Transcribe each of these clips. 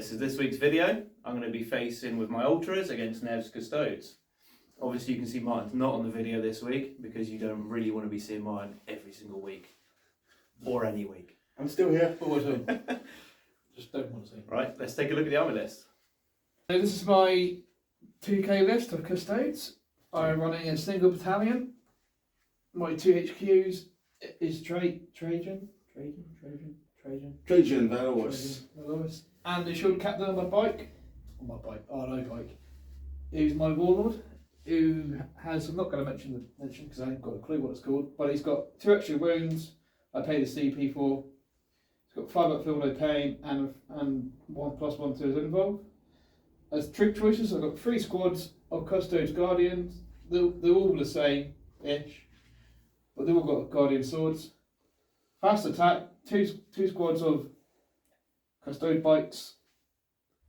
this is this week's video. I'm going to be facing with my Ultras against Nevs Custodes. Obviously you can see Martin's not on the video this week because you don't really want to be seeing Martin every single week. Or any week. I'm still here. Always home. Just don't want to see. Right, let's take a look at the army list. So this is my 2k list of Custodes. I'm running a single battalion. My 2 HQs is Trajan, Veloris. and the shield captain on my bike. Who's my warlord, who has, I'm not going to mention because I haven't got a clue what it's called, but he's got 2 extra wounds. I paid a CP for. He's got 5 up field no pain and 1+1 to his involve. As troop choices, I've got 3 squads of Custodes Guardians. They're all the same-ish, but they've all got Guardian swords. Fast attack, two squads of Custode bikes,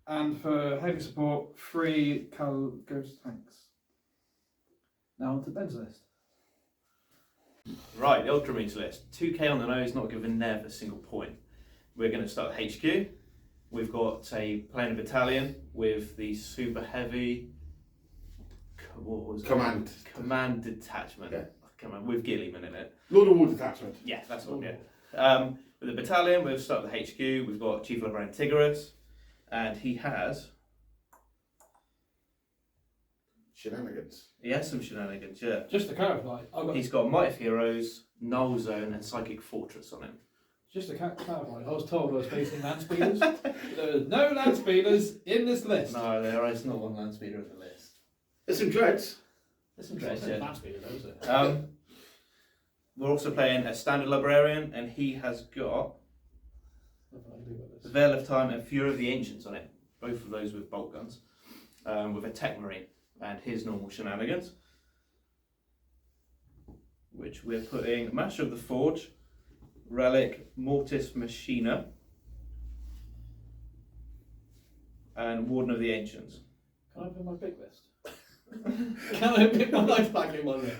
and for heavy support, 3 Ghost tanks. Now on to Ben's list. Right, the Ultramarines list. 2k on the nose, not giving Nev a single point. We're going to start at HQ. We've got playing a battalion with the super heavy Command Detachment. Yeah. Command with Gilliman in it. Lord of War Detachment. Yeah, that's one. Yeah. With the battalion, we'll start with the HQ. We've got Chief Librarian Tigurius, and he has some shenanigans. Yeah. Just to clarify, He's got Might of Heroes, Null Zone, and Psychic Fortress on him. Just to clarify, I was told I was facing land speeders. There are no land speeders in this list. No, there is not one land speeder on the list. There's some dreads. There's some dreads, yeah. Land speeder, though, is it? We're also playing a standard Librarian, and he has got the Veil of Time and Fury of the Ancients on it. Both of those with bolt guns, with a Techmarine and his normal shenanigans. Which we're putting Master of the Forge, Relic, Mortis, Machina, and Warden of the Ancients. Can I put my big list? Can I pick my life back in my list?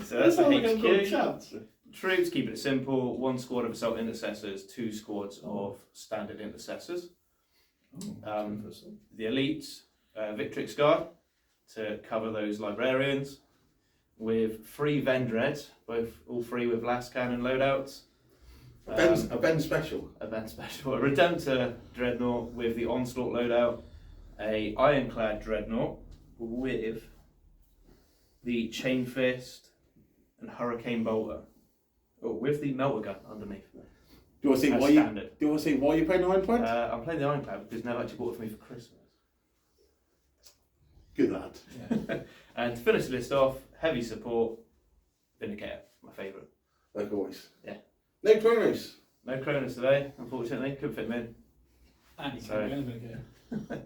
So that's the like I've got a HQ. chance. Troops, keep it simple. 1 squad of Assault Intercessors, 2 squads of Standard Intercessors. The Elites, Victrix Guard to cover those Librarians, with 3 Vendreads, all 3 with last cannon loadouts. A Ben special. A Redemptor Dreadnought with the Onslaught loadout, a Ironclad Dreadnought with the Chain Fist and Hurricane Bolter, with the Melter Gun underneath. Do you want to see why you're playing the Ironclad? I'm playing the Ironclad because Nev actually bought it for me for Christmas. Good lad. Yeah. And to finish the list off, heavy support, Vindicator, my favourite. Like always. Yeah. No Primaris. No Cronus today, unfortunately. Couldn't fit him in. And you So- can't get anything.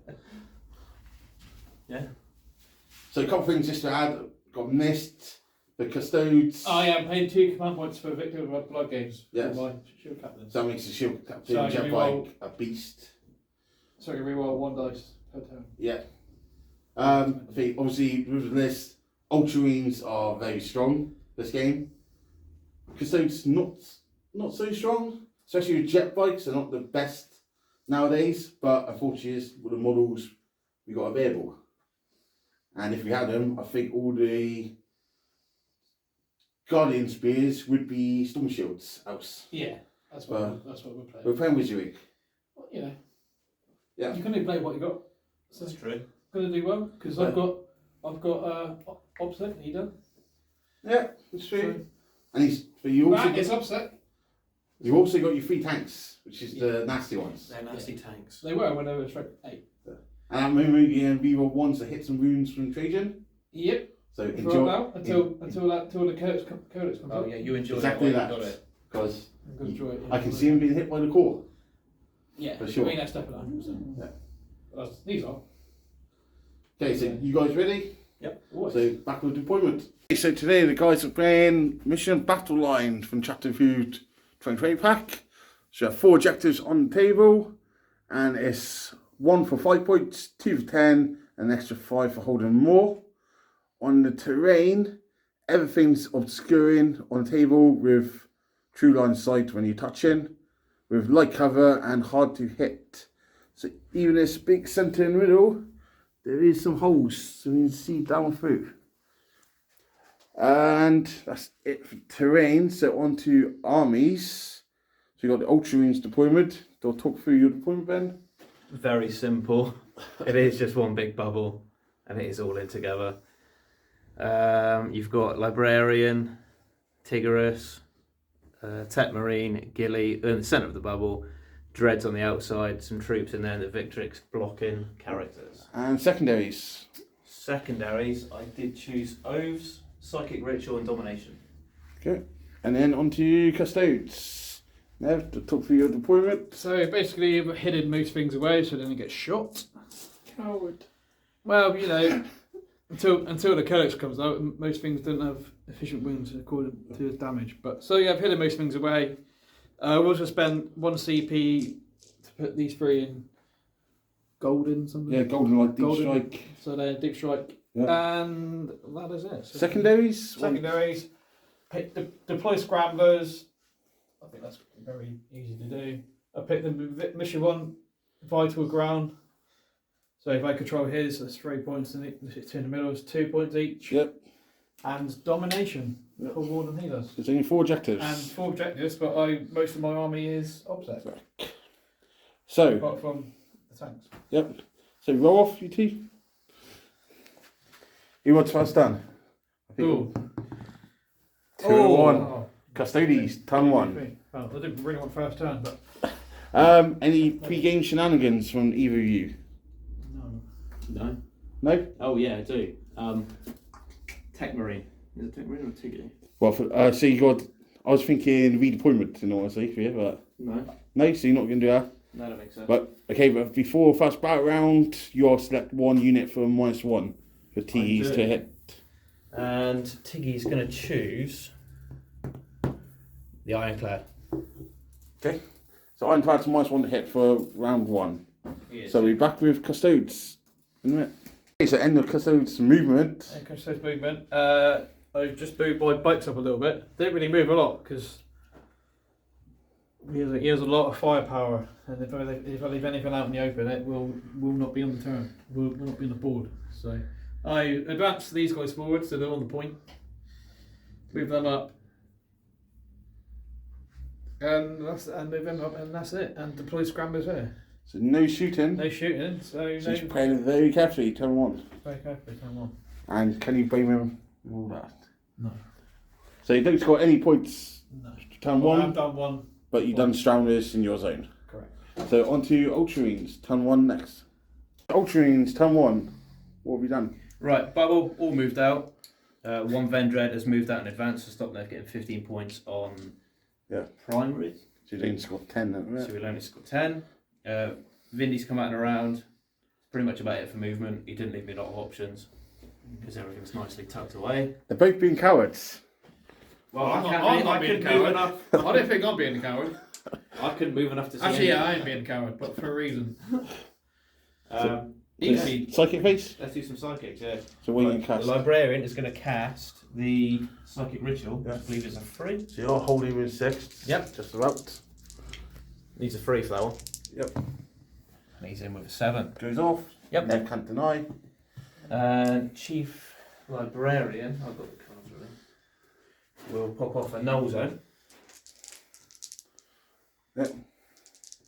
Yeah. So a couple things just to add. Got Mist, the Custodes. Oh yeah, I'm paying 2 command points for Victor of Blood games. Yes. For my shield captain. So that makes the shield captain, So I can jet reroll- bike, a beast. So I can reroll 1 dice per turn. Yeah. I think obviously with the list, Ultramarines are very strong this game. Custodes not so strong, especially with jet bikes. They're not the best nowadays, but unfortunately, it's with the models we got available. And if we had them, I think all the Guardian Spears would be Storm Shields house. Yeah, that's what we're playing. We're playing Wizardry. Well, you know. Yeah. You can only play what you got. So That's true. gonna do well because I've got Obsec. You done? Yeah, that's true. So, And you it's Obsec. you've also got your 3 tanks, which is the nasty ones. They're nasty tanks. They were when they were stroke 8. And I'm moving reroll ones that hit some wounds from Trajan. Yep. So For enjoy now, until the Codex comes Oh up. yeah, you enjoy exactly it that. while you got it. Because I'm gonna enjoy it. I can see him being hit by the core. Yeah, for sure. I mean that's definitely 100%. Yeah. But these are. Okay, so you guys ready? Yep. Always. So back with deployment. Okay, so today the guys are playing Mission Battle Line from Chapter 2 2020 pack. So we have 4 objectives on the table, and it's 1 for 5 points, 2 for 10, and an extra 5 for holding more. On the terrain, everything's obscuring on the table with true line of sight when you're touching, with light cover and hard to hit So even this big centre in the middle, there is some holes so you can see down through. And that's it for terrain. So on to armies. So you got the Ultramarines deployment. They'll talk through your deployment, Ben. Very simple. It is just one big bubble, and it is all in together. You've got Librarian, Tigurius, Techmarine, Gilly in the centre of the bubble, Dreads on the outside, some troops in there, and the Victrix blocking characters. And secondaries. Secondaries, I did choose Oaths, Psychic Ritual, and Domination. Okay. And then on to custodes. Nev, to talk through your deployment. So basically, I've hidden most things away so they don't get shot. Coward. Well, you know, until the Codex comes out, most things don't have efficient wounds according to the damage. But so yeah, I've hidden most things away. I've also spent 1 CP to put these 3 in golden something. Yeah, golden like deep Golden. strike. So they're deep strike, Yeah. and that is it. So Secondaries. secondaries, deploy scramblers. I think that's very easy to do. I picked the mission 1, vital ground. So if I control his, that's 3 points, and the 2 in the middle is 2 points each. Yep. And domination, for Warden he does. There's only 4 objectives. And 4 objectives, but most of my army is object, So. apart from the tanks. Yep. So roll off, you two. Who wants first done? I think Ooh. 2 and 1. Custodes, turn 1. Well, I didn't really want first turn, but Any pre-game shenanigans from either of you? no. No? No? Oh yeah, I do. Techmarine. Is it Techmarine or Tigurius? Well, so you got. I was thinking redeployment, in all honesty, for you, but No. no. So you're not going to do that. No, that makes sense. But okay, but before first battle round, you all select 1 unit for -1 for T's do. to hit. And Tiggy's going to choose the Ironclad. Okay. So I'm to -1 to hit for round 1. Yes. So we're back with Custodes in a minute. Okay, so end of Custodes movement. Okay, so movement. I just moved my bikes up a little bit. Didn't really move a lot because he has a lot of firepower, and if I leave anything out in the open, it will not be on the turn. Will not be on the board. So I advanced these guys forward, so they're on the point. Move them up, and move them up, and that's it. And deploy scramblers here. So no shooting. No shooting. So So no. you're playing very carefully, turn 1. Very carefully, turn 1. And can you blame him for all that? No. So you don't score any points No. turn Well, 1, I've done 1. but you've done Strangers in your zone. Correct. So on to Ultramarines, turn 1 next. Ultramarines, turn 1. What have you done? Right, bubble all moved out. 1 Vendread has moved out in advance to stop them getting 15 points on Primaris. So you only scored 10, haven't you? So we'll only score 10. Vindy's come out and around. Pretty much about it for movement. He didn't leave me a lot of options because everything's nicely tucked away. They're both being cowards. Well, I'm I not being couldn't a move coward. enough. I don't think I'm being a coward. I couldn't move enough to see. Actually, yeah, I anything. ain't being a coward, but for a reason. Easy. Psychic face? Let's do some psychics. Yeah. So what are you The cast? Librarian is going to cast the Psychic Ritual. Yeah. I believe it's a 3. So you're holding with 6. Yep. Just about. Needs a 3 for that one. Yep. And he's in with a 7. Goes off. Yep. Nev can't deny. Chief Librarian, I've got the cards ready, will pop off a Null Zone. Yep.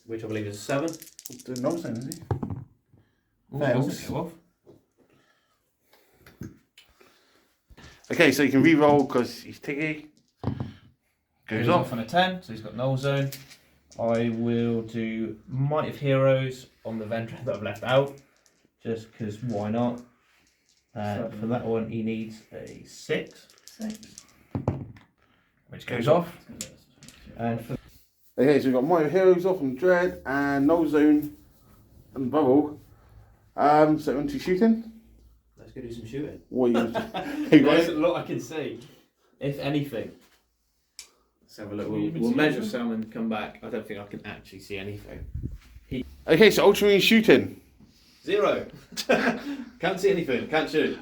Which I believe is a 7. Doing nonsense, is he? Ooh, Fails. doesn't go off. Okay, so you can re-roll because he's Tiggy. Goes off. on a 10, so he's got Null Zone. I will do Might of Heroes on the Vendread that I've left out, just because why not? For that one, he needs a 6, which goes off. And for Okay, so we've got Might of Heroes off on Dread and Null Zone and Bubble. So onto shooting. let's go do some shooting. What are you going to do? There's a lot I can see, if anything. Let's have a look. We'll measure some and come back. I don't think I can actually see anything. Okay, so Ultramarine shooting. 0. Can't see anything. Can't shoot.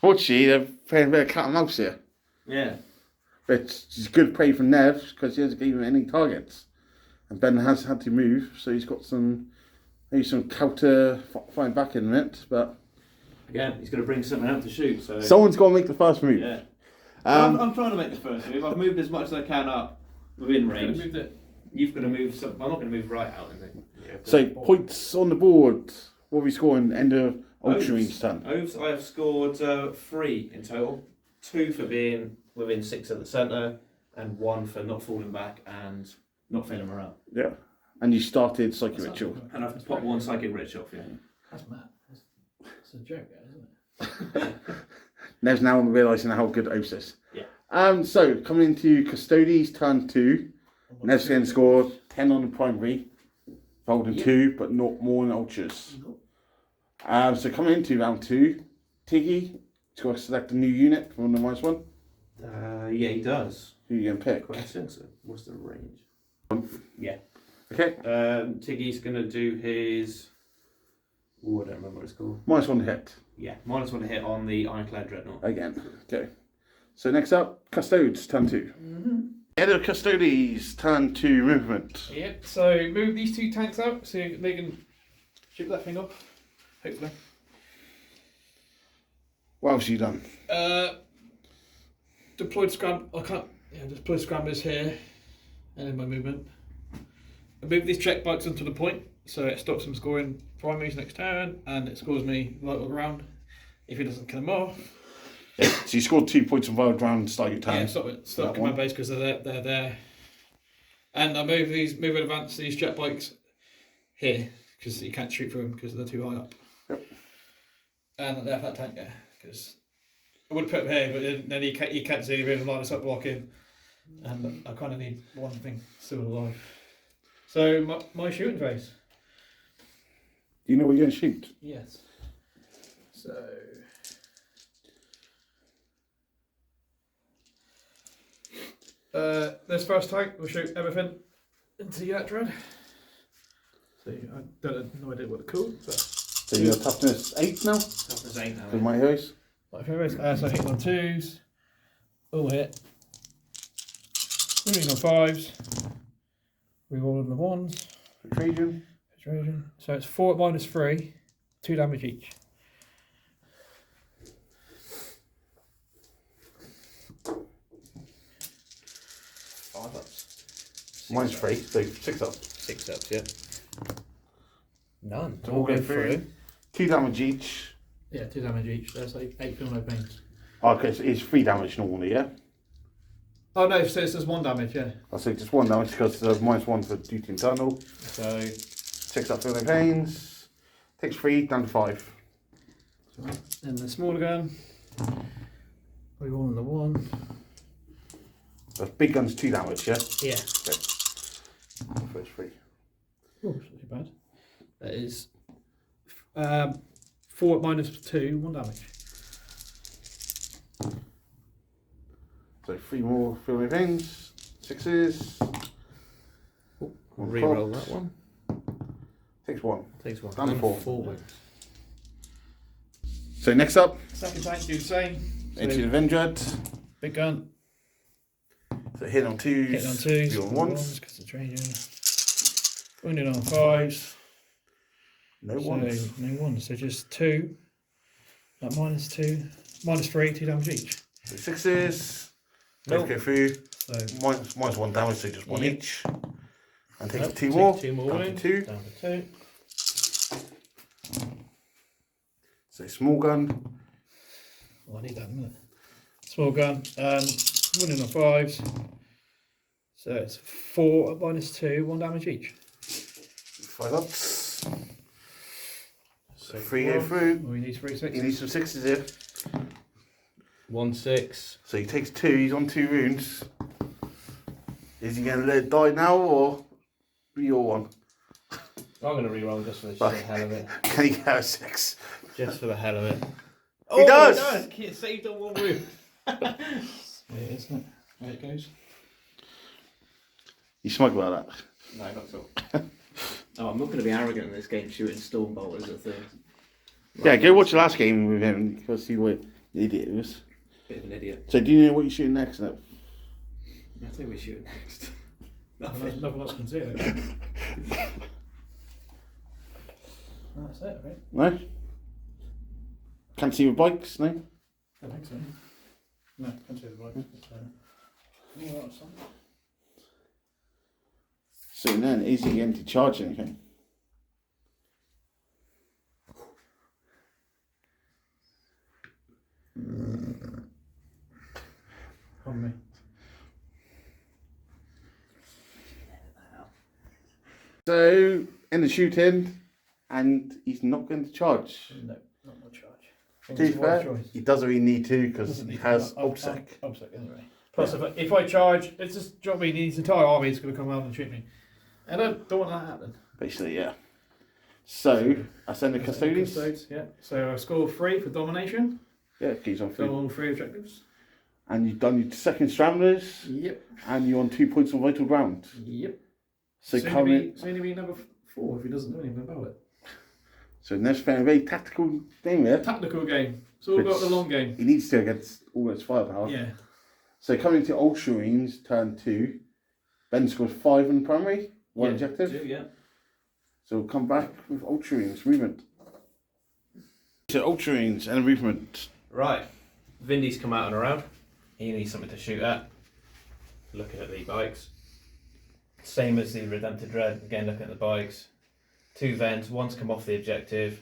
Fortunately, they're playing a bit of cat and mouse here. Yeah. But it's good play from Nevs because he hasn't given any targets. And Ben has had to move, so he's got some maybe some counter find back in a minute, but Again, he's going to bring something out to shoot. So someone's got to make the first move. yeah. I'm trying to make the first move. I've moved as much as I can up within range. You've got to move some. I'm not going to move right out. I think. So points on the board. What are we scoring? End of Ultramarines turn. Oaths, I have scored 3 in total. 2 for being within 6 at the centre, and 1 for not falling back and not failing morale. Yeah. And you started Psychic Ritual. And I've popped 1 Psychic Ritual off, yeah. That's mad. It's a joke, isn't it? Nevs now realising how good Oaths is. Yeah. So, coming into Custodes, turn 2. Nevs again scored 10 on the primary. Rolled a 2, but not more than Ultras. So, coming into round 2, Tiggy, he's got to select a new unit from the -1. Yeah, he does. Who are you going to pick? Question, so what's the range? Yeah. Okay. Tiggy's going to do his... Ooh, I don't remember what it's called. -1 to hit. Yeah, -1 to hit on the Ironclad Dreadnought. Again. Okay. So next up, Custodes, turn 2. Head of Custodes, turn 2 movement. Yep, so move these 2 tanks out so they can shoot that thing off, hopefully. What else have you done? Deployed deploy scramblers here, and in my movement. I move these check bikes onto the point, so it stops him scoring primaries next turn, and it scores me right all around if he doesn't kill them off. Yeah, so you scored 2 points on wild round, start your turn. Yeah, stop command base because they're there. And I move and advance these jet bikes here because you can't shoot through them because they're too high up. Yep. And I left that tank there because I would have put him here, but then you can't see any line us up blocking, and I kind of need one thing still alive. So my shooting phase. Do you know what you're going to shoot? Yes. So. This first tank will shoot everything into that dread. So I don't have no idea what it's called. But So you're toughness 8 now? Toughness 8 now. For my heroes? like so hitting on 2s, all hit. Rolling on 5s, rerolling the 1s. Trajan. So it's 4 -3, 2 damage each. Mine's 3, so 6 up. 6 ups, yeah. None. So we'll go through. 2 damage each. Yeah, 2 damage each. That's like 8 feel no pains. Okay, so it's 3 damage normally, yeah? Oh no, so it's just 1 damage, yeah. I'll say just 1 damage because -1 for duty internal. So 6 up feel no pains. Takes 3, down to 5. And the smaller gun, we roll on the 1. So big gun's 2 damage, yeah? Yeah. Okay. First 3. Oh, it's not too bad. That is 4 -2, 1 damage. So 3 more feel no pains. 6s. reroll that one. Takes 1. Takes 1. Down to 4. 4 wings. So next up, Second tank do the same. into the Vendread. Big gun, So hit on 2s. hitting on 2s, on 1s. concentration. Wounded on 5s. No So 1s. no 1s, so just 2. Like -2, -3, 2 damage each. So 6s. Nope. Don't go through. So Mine's 1 damage, so just 1 Yep. each. And takes Nope, 2 take more. 2 more Down wounds, to 2. down to 2. So small gun. Oh, I need that in a minute. Small gun, wounded on 5s. So it's 4 -2, 1 damage each. 5 ups. So 3 go through. Oh, he needs 3 6s. He needs some 6s here. 1 6. So he takes 2, he's on 2 wounds. Is he going to let it die now or be your one? I'm going to reroll just for the Fuck. sheer hell of it. Can he get a 6? Just for the hell of it. He does! He does! He saved on 1 wound. Yeah, isn't it? There it goes. You smug about that? No, not at all. Oh, I'm not going to be arrogant in this game shooting Stormbolt as a thing. Yeah, go watch the last game with him because see what the idiot he was. Bit of an idiot. So do you know what you're shooting next now? I think we shoot next. Nothing else can see it. No, that's it, right? No? Can't see your bikes, no? I don't think so. No, can't see the bike. So then, is he going to charge anything? On me. So, in the shooting, and he's not going to charge. No, not much charge. To be fair, he doesn't really need to because he has OBSEC. OBSEC anyway. Plus, if I charge, it's just job me, his entire army is going to come around and shoot me. And I don't want that to happen. Basically, yeah. So, I send the custodians. Custodes, yeah. So I score 3 for domination. Yeah, keys on Go 3. on 3 objectives. And you've done your second Stranglers. Yep. And you're on 2 points on vital ground. Yep. So soon coming. to be number 4 if he doesn't do anything about it. So Nevs playing a very tactical game here. Tactical game. It's all about the long game. He needs to against all his firepower. Yeah. So coming to Ultramarines, turn 2. Ben scores 5 in the primary. 1 objective. 2, yeah. So we'll come back with Ultramarines movement. So Ultramarines and movement. Right, Vindy's come out and around. He needs something to shoot at. Looking at the bikes. Same as the Redempted Dread, again looking at the bikes. 2 vents, one's come off the objective.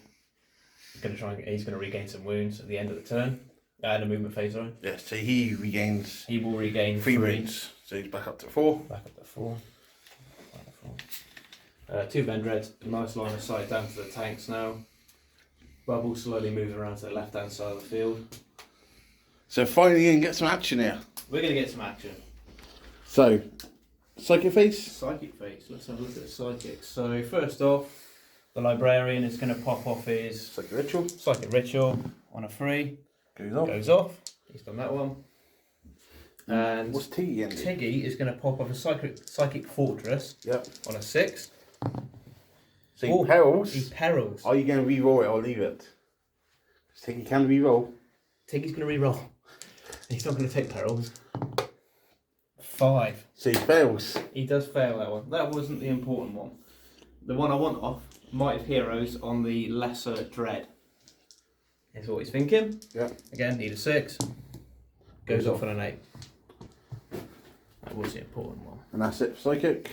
He's going to regain some wounds at the end of the turn. And a movement phase on. Yeah, so he regains. He will regain 3 3. wounds. So he's back up to 4. Back up to 4. 2 Vendreds, nice line of sight down to the tanks now. Bubble slowly moving around to the left hand side of the field. So finally you can get some action here. We're going to get some action. So, Psychic Phase. Psychic phase, let's have a look at the psychic. So first off, the Librarian is going to pop off his Psychic Ritual. Psychic Ritual on a 3. Goes off. He's done that one. And what's Tiggy in? Tiggy is going to pop off a Psychic Fortress on a 6. So he perils. He perils. Are you going to re-roll it or leave it? Tiggy can re-roll. Tiggy's going to re-roll. He's not going to take perils. 5. So he fails. He does fail that one. That wasn't the important one. The one I want off, Might of Heroes on the Lesser Dread. Is what he's thinking. Yeah. Again, need a 6. Goes off on an 8. That was the important one. And that's it for Psychic.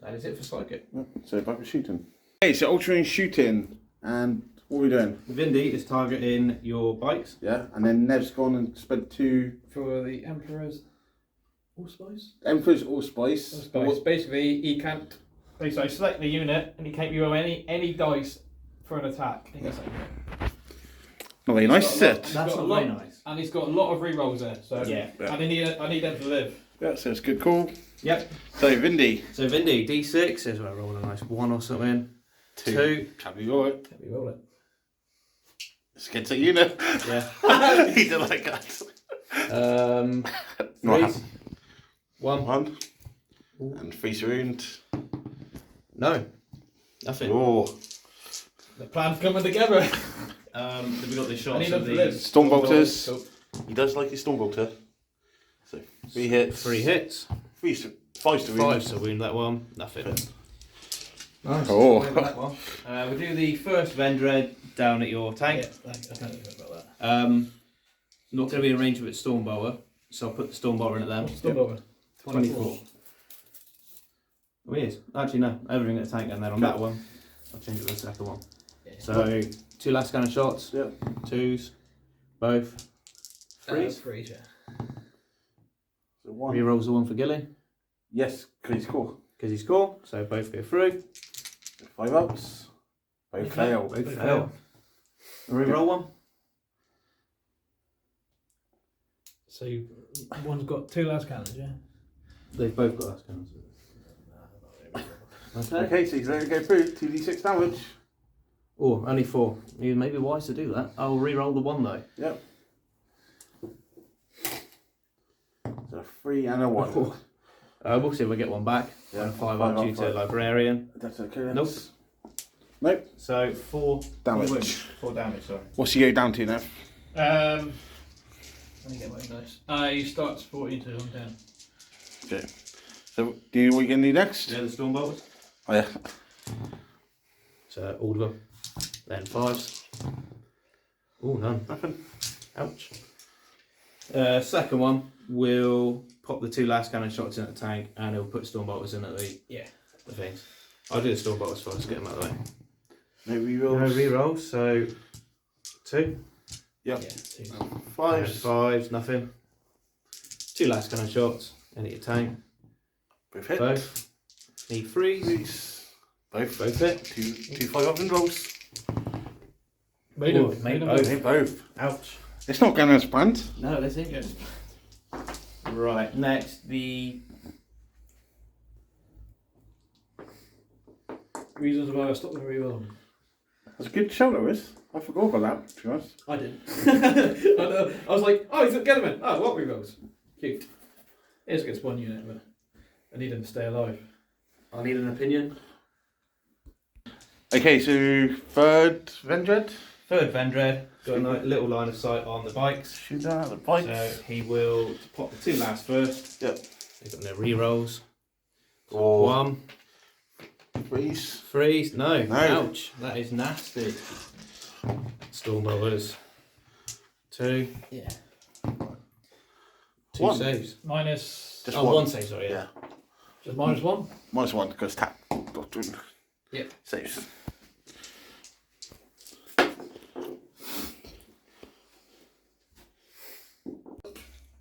That is it for Psychic. Yeah, so back to shooting. Okay, so Ultramarine shooting. And what are we doing? Vindy is targeting your bikes. Yeah, and then Nev's gone and spent 2. For the Emperor's Allspice? Emperor's Allspice. Basically, he can't. Basically, select the unit and he can't roll any dice for an attack. Not very nice, is it? That's not very nice. And he's got a lot of rerolls there. So Yeah. and I need them to live. Yeah, so it's a good call. Yep. So Vindy. So Vindy, D6 is where I roll a nice 1 or something. 2. Can we roll it? Can we roll it? It's against a unit. Yeah. He did like that. Not happy. 1. 1. And 3 wound. No. Nothing. Oh. The plan's coming together. Then we got the I shots need of them to live. the Stormbolters. Cool. He does like his Stormbolter. So 3 hits. 3 hits. 5 to wound. 5 to wound that one. Nothing. Nice. Oh. Wound that one. We'll do the first Vendred down at your tank. Yeah, I can't think about that. Not going to be in range with Stormbolter, so I'll put the Stormbolter in at them. Stormbolter. 24. Oh, yes. Actually, no. Everything at the tank, and then on that one, I'll change it to the second one. Yeah. So, 2 last scanner shots. Yeah. 2s. Both. 3s. 3s, yeah. So 1. Rerolls the one for Gilly, Yes, because he's cool. because he's cool. So, both go through. 5 ups. Both fail. Both fail. Reroll one. So one's got 2 last cannons, yeah? They've both got last scanners. Okay. Okay, so he's ready to go through. 2d6 damage. Oh, only 4. You may be wise to do that. I'll re-roll the 1 though. Yep. So a 3 and a 1. We'll see if we get one back. Yeah, And a 5 5 up due to Librarian. That's okay. Nope. Nope. So 4 Damage. 4 wounds. 4 damage, sorry. What's he go down to now? Let me get my dice. He starts 42 on 10. Okay. So do you know what you're going to do next? Yeah, the Stormbolters. Oh yeah. So all of them. Then 5s. Oh, none. Nothing. Ouch. Second one will pop the 2 last cannon shots in at the tank, and it'll put storm bolters in at the things. I'll do the storm bolters first, get them out of the way. No rerolls. No rerolls, so 2. Yep. Yeah, 2. 5s. 5s, nothing. 2 last cannon shots in at your tank. Both hit. Both. Need 3s. 3s. Both hit. Two 5 rolls. Made Oh, them. made Made both. them. Both. Ouch. It's not going as planned. No, let's see. Yes. Right, next the Reasons why I stopped the reroll. That's a good show, Lewis. I forgot about that, to be honest. I didn't. I was like, oh, he's a Gentleman. Oh, what rerolls? Cute. It is against 1 unit, but I need him to stay alive. I need an opinion. Okay, so third Vendred. Third Vendred, got a little line of sight on the bikes. Shoot out the bikes. So he will pop the 2 last first. Yep. He's got no rerolls. Or 1. 3s. 3s. No. No. Ouch. That is nasty. Storm bolters. 2. Yeah. 2 1. saves. Minus. Just Oh, one. 1 save, sorry, yeah. Just -1. -1 because tap doctrine. Yep. Saves.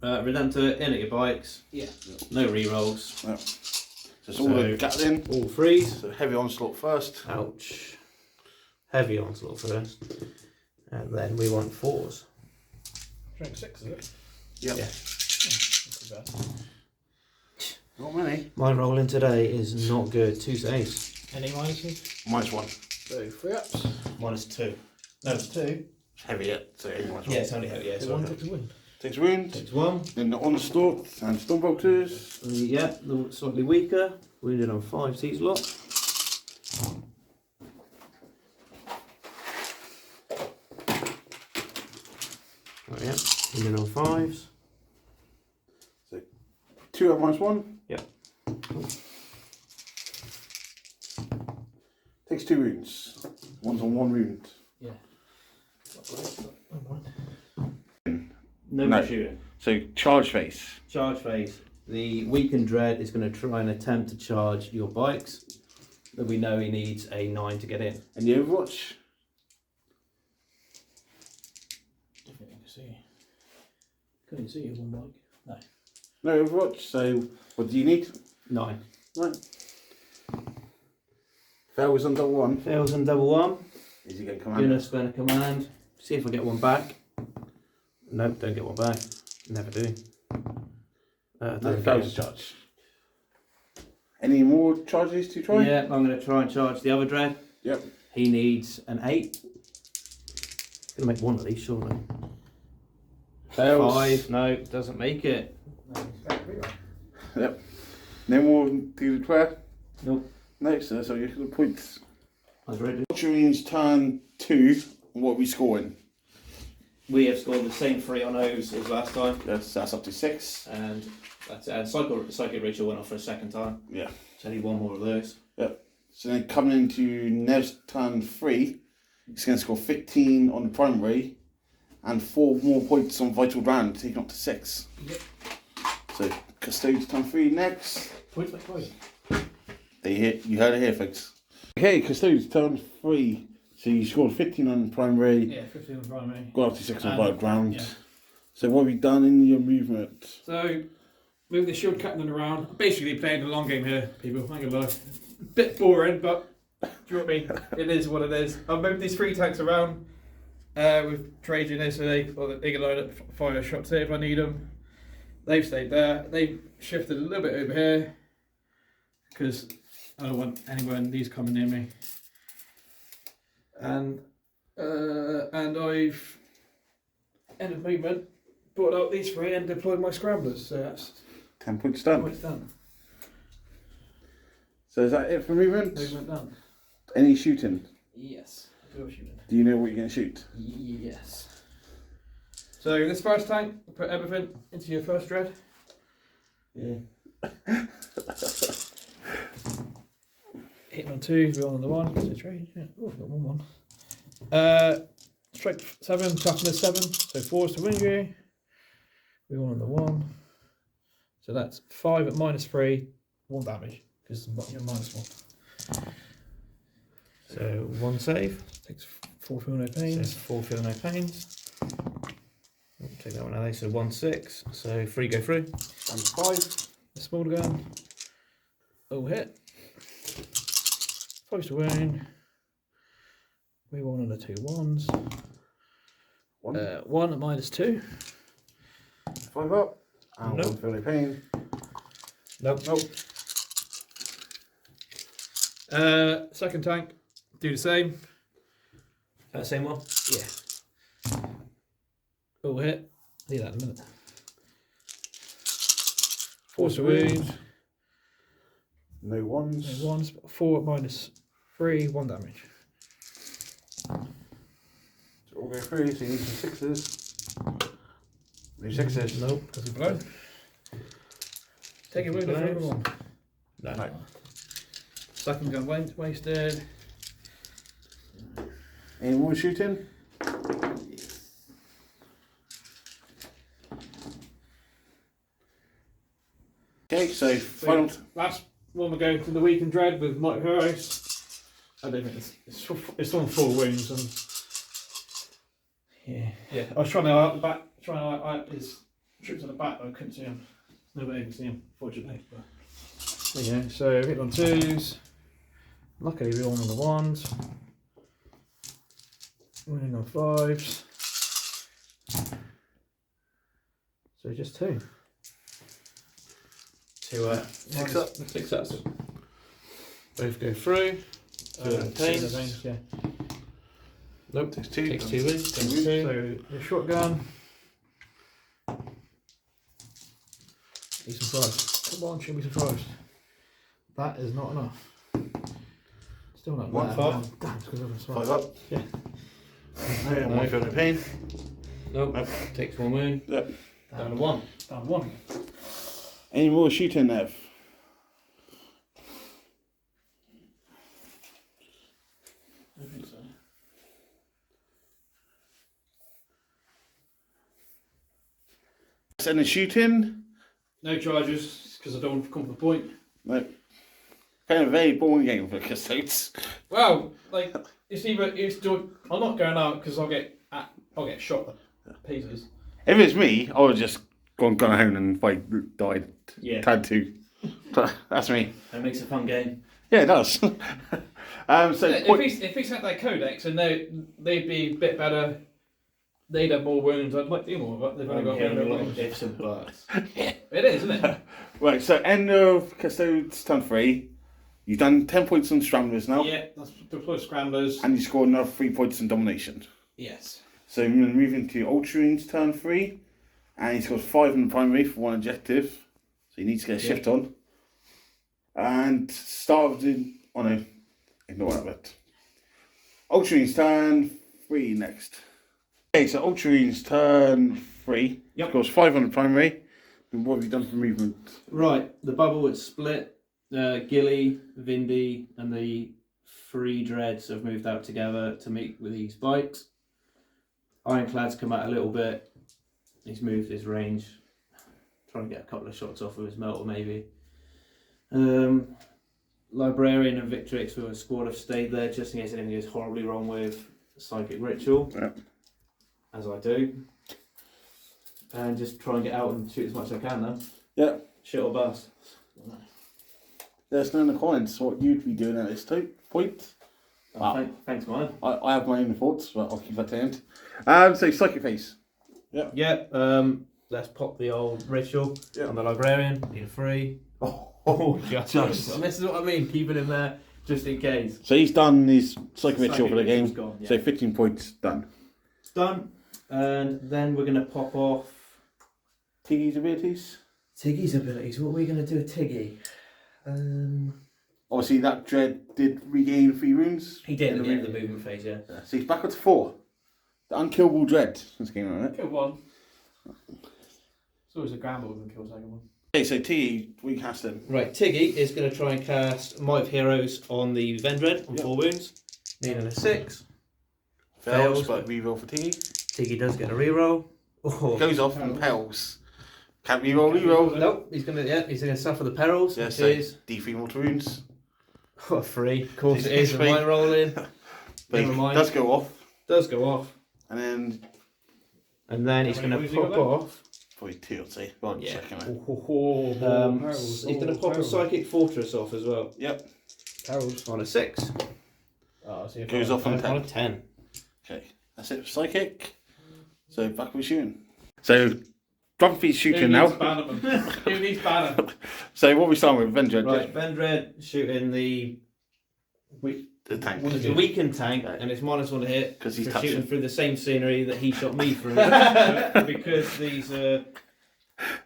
Redemptor in at your bikes. Yeah. No rerolls. No. Just all the Gatling. All 3s. So heavy onslaught first. Ouch. Heavy onslaught first. And then we want 4s. Strength 6, is it? Yep. Yeah. Not too bad. Not many. My rolling today is not good. 2 saves. Any minuses? -1. So 3 ups. -2. No, 2. It's heavy yet, so only -1. Yeah, it's only heavy. Yeah, So so 1 takes a win. Takes wound. Takes 1. Then the onslaught and storm bolters. Yeah, slightly weaker. Wounded on 5s each lot. Oh yeah, wounded on 5s. 2 at -1. Yep. Takes 2 wounds. One's on 1 wound. Yeah. Not great, but never mind. No shooting. So charge phase. Charge phase. The weakened dread is going to try and attempt to charge your bikes. But we know he needs a 9 to get in. And the Overwatch. I think you can see. Couldn't see you one bike. No. No Overwatch. So what do you need? 9. Right. Fails on double 1. Fails on double 1. Is he going to Gonna command? spend a command. See if I get one back. Nope, don't get one back. Never do. No, Don't fails get to charge. Any more charges to try? Yeah, I'm going to try and charge the other dread. Yep. He needs an 8. Gonna make one of these, surely. Fails. 5. No, doesn't make it. Yep. No more to the 12. Nope. No, so you're going to points. I was ready. Ultramarines turn 2. What are we scoring? We have scored the same 3 on O's as last time, That's up to 6. and that's it. And Psychic Ritual went off for a second time. Yeah. So I need one more of those. Yep. So then coming into Nevs turn 3, he's going to score 15 on the primary and 4 more points on vital round, taking up to 6. Yep. So Custodes turn 3 next. Points back 5. You heard it here, folks. Okay, Custodes turn 3. So you scored 15 on the primary, Yeah, 15 on primary. got up to 6 on vital round. Yeah. So what have you done in your movement? So, move the shield captain around. Basically playing the long game here, people. I ain't gonna lie. Bit boring, but do you know what I mean? It is what it is. I've moved these 3 tanks around with Trajan here, so they can line up fire shots here if I need them. They've stayed there. They've shifted a little bit over here because I don't want anyone these coming near me. And I've end of movement, brought out these 3 and deployed my scramblers. So that's 10 points done. points done. So is that it for movement? Movement done. Any shooting? Yes. Go shooting. Do you know what you're going to shoot? Yes. So this first tank, put everything into your first dread. Yeah. Hitting on 2, we're on the 1. So trade. Yeah. Oh, I've got 1-1. Strength 7, toughness 7. So 4 is to win you. We're on the 1. So that's 5 at -3, 1 damage because you're -1. So 1 save. Takes 4 feel no pains. So 4 feel no pains. Take that one out of there. So 1-6. So 3 go through. And 5. The small gun. Oh, hit. 5 to wound. We 1 on the 2 1s. 1. 1 at -2. 5 up. And Nope. 1 feel no pain. Nope. Nope. Second tank. Do the same. That same one? Yeah. Oh, hit. Leave that in a minute. 4 to wound. No 1s. No 1s. 4 at -3, 1 damage. So all go through, so you need some 6s. No 6s. Nope, does he blow? Take a wound for everyone. No. Second gun wasted. Any more shooting? Okay, so final. Last one we're going to the week in dread with Mike Heroes. I don't think it's on 4 wounds and yeah. I was trying to out the back, out his troops on the back, but I couldn't see him. Nobody could see him, fortunately. But there you go. So hit on 2s. Luckily we're all on the 1s. Winning on 5s. So just 2. 2 6 up. 6 ups. Both go through. Pains. Yeah. Nope, takes 2. Takes 2 wins. Takes 2. So the shotgun. Be surprised. Come on, should be surprised. That is not enough. Still not 1 bad. far. Damn, it's because I'm 5 up. Yeah. No, 1 feel no pain. Nope. Nope. Takes 1 wound. Yep. Down to 1. Down 1. Any more shooting, Nev? I think so. Any shooting? No charges, because I don't want to come to the point. No. Kind of a very boring game for Custodes. Well, like it's I'm not going out because I'll get shot to pieces. If it's me, I would just gone home and if I died, Yeah. had to. That's me. That makes a fun game. Yeah, it does. So If he's had that Codex and they'd be a bit better, they'd have more wounds. I'd like to do more, but they've only got a lot wounds. of ifs and buts. It is, isn't it? right, so end of Custodes turn 3. You've done 10 points on Scramblers now, Yeah, that's deploy scramblers. and you scored another 3 points in Domination. Yes. So I'm going to move into Ultramarines turn 3, and he scores 5 in the primary for 1 objective. So you need to get a shift on. And start of the. Oh no, ignore that bit. Ultramarines turn 3 next. Okay, so Ultramarines turn 3. Yep. Scores 5 on the primary. And what have you done for movement? Right, the bubble would split. Gilly, Vindy, and the 3 dreads have moved out together to meet with these bikes. Ironclad's come out a little bit. He's moved his range. Trying to get a couple of shots off with his melter, maybe. Librarian and Victrix with a squad have stayed there just in case anything goes horribly wrong with Psychic Ritual. Yeah. As I do. And just try and get out and shoot as much as I can now. Yeah. Shit or bust. Let us know in the comments what you'd be doing at this point. Wow. Thanks, man. I have my own thoughts, but I'll keep that to the end. So Psychic Face. Yeah, let's pop the old ritual on the Librarian. Need a 3. Oh, Just. just. And this is what I mean, keeping him there just in case. So he's done his Psychic Ritual for the Ritual's game. gone, yeah. So 15 points done. It's done. And then we're going to pop off Tiggy's abilities. Tiggy's abilities. What are we going to do with Tiggy? Obviously, that dread did regain 3 wounds. He did at the end of the movement phase, yeah. So he's back up to 4. The unkillable dread since game, isn't it? Kill 1. It's always a gamble when kill second one. Okay, so T, we cast him. Right, Tiggy is going to try and cast Might of Heroes on the Vendred on 4 wounds. Needing a 6. Fails, but reroll for T. Tiggy does get a reroll. Oh. Goes off and perils. Can't reroll. Nope, he's gonna suffer the perils. Yeah, Which so is D3 mortal wounds. oh, 3. Of course it is. With mine rolling. But Never mind. does go off. Does go off. And then he's gonna pop off. probably 2, I'd say. One Yeah. second. Perils. He's gonna pop a Psychic Fortress off as well. Yep. Perils. On a 6. Oh, so Goes off on On a 10. 10. Okay, that's it for psychic. So back with shooting. So Grumpy's shooting now. Who needs banner? So what are we starting with? Vendred. Right, Vendred shooting the tank. the weakened tank, and it's -1 to hit 'Cause he's for touching. shooting through the same scenery that he shot me through. Because these are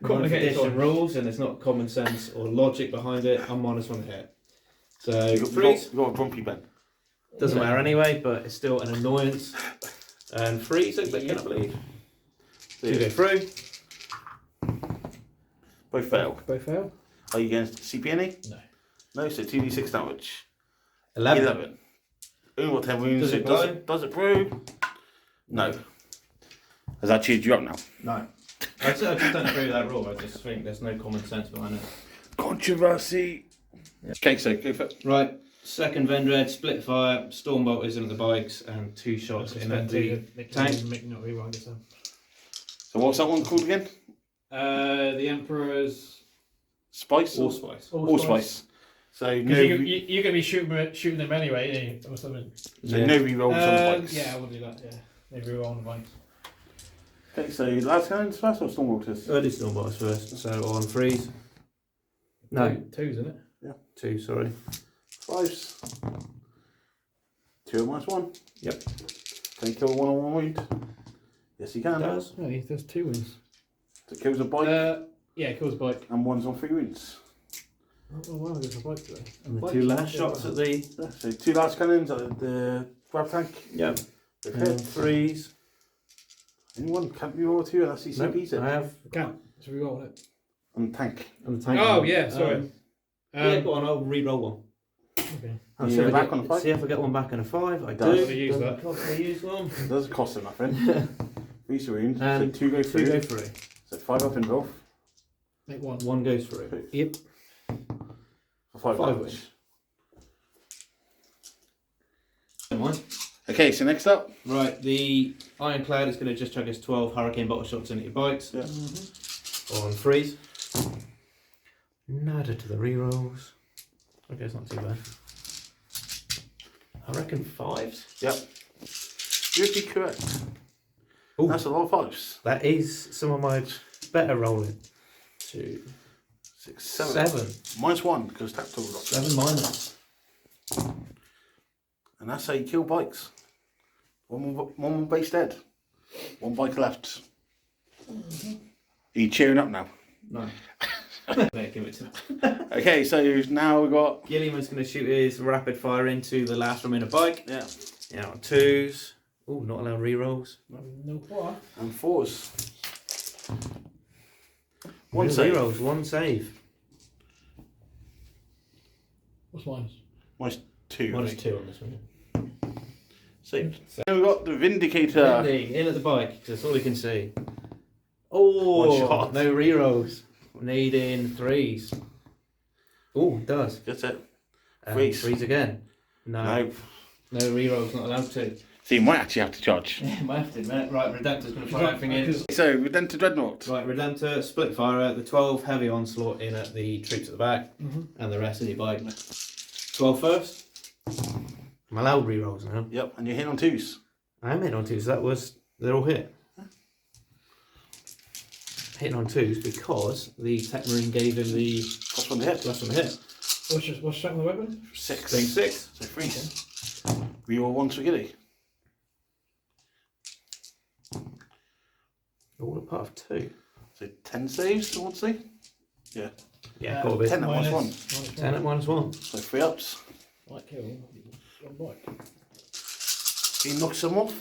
Complicated edition one. rules, and there's not common sense or logic behind it. I'm -1 to hit. So You freeze got a Grumpy Ben. doesn't matter anyway, but it's still an annoyance. And freeze, I believe. 2 go through. Both fail. Both fail. Are you against CP any? No. No, so 2d6 damage. 11. Only got 10 wounds. Does so it blow? does it brew? No. Has that cheered you up now? No. I just don't agree with that rule. I just think there's no common sense behind it. Controversy. Yeah. Okay, so go for it. Right. Second Vendred, split fire, Stormbolt is in at the bikes, and 2 shots in at the tank. So what's that one called again? The Emperor's Spice? Allspice. Allspice. So no, you're going to be shooting them anyway, or something. so no rerolls on the bikes. Yeah, I will do that. Yeah, maybe reroll on the bikes. Okay, so last cannons first or Stormwalkers? I did Stormbolts first, so on freeze. No. 2's, isn't it? 2, sorry. 5s. 2 -1. Yep. Can you kill 1 on 1 wound? Yes, you can. Does. No, there's 2 wins. So it kills a bike Yeah, kills a bike. and 1's on 3 wounds. Oh wow, there's a bike today. And the 2 last shots at the. Yeah, so 2 last cannons at the grab tank. Yep. Okay. And freeze. Anyone can't reroll 2 unless he Nope, CP's it. I have. Can't. So reroll it. On the tank. On the tank. Oh yeah, sorry. Yeah, go on, I'll re-roll one. Okay. You See get if, back on a 5? see if I get one back in a 5. I Does. do. Use Doesn't that. cost me to use one. It doesn't cost him nothing. 3 wounds. So And 2 go 2 through. go through. So 5 up in both. Make 1. 1 goes through. Yep. For 5 5 damage. wins. Never mind. Okay, so next up. Right, the Ironclad is going to just chuck his 12 Hurricane bottle shots into your bikes. Yeah. On freeze. Nada to the rerolls. Okay, it's not too bad. I reckon 5s. Yep. You'd be correct. Ooh. That's a lot of 5s. That is some of my better rolling. 2, 6, 7. 7. -1 because tactical got 7 minus. And that's how you kill bikes. One base dead. 1 bike left. Are you cheering up now? No. Mate, give it to him. Okay, so now we've got. Gilliman's going to shoot his rapid fire into the last remaining bike. Yeah. Yeah, on 2s. Oh, not allowed rerolls. No what? And 4s. 1 No save. rerolls, 1 save. What's mine? Mine's 2. Minus 2 on this one. Saved. Then we've got the Vindicator. Vindy, in at the bike, 'cause that's all he can see. Oh, 1 shot. no rerolls. Needing 3s. Oh, it does. That's it. And Freeze. Freeze again. No. No. No rerolls, not allowed to. So you might actually have to charge. Yeah, might have to, mate. Right, Redemptor's going to fire everything in. So, Redemptor Dreadnought. Right, Redemptor, split fire, the 12 heavy onslaught in at the troops at the back, and the rest of your bike. 12 first. I'm allowed rerolls now. Yep, and you're hitting on 2s. I am hitting on 2s, they're all hit. Hitting on 2s because the Techmarine gave him the Plus 1 to hit. plus 1 hit. What's shot on the weapon? 6. Thing 6. So 3. Reroll 1 for Gilly. All a part of 2. So 10 saves, I want to say. Yeah. Yeah, got a bit. 10 at -1. 10 at -1. So 3 ups. Might kill one bike. He knocks them off.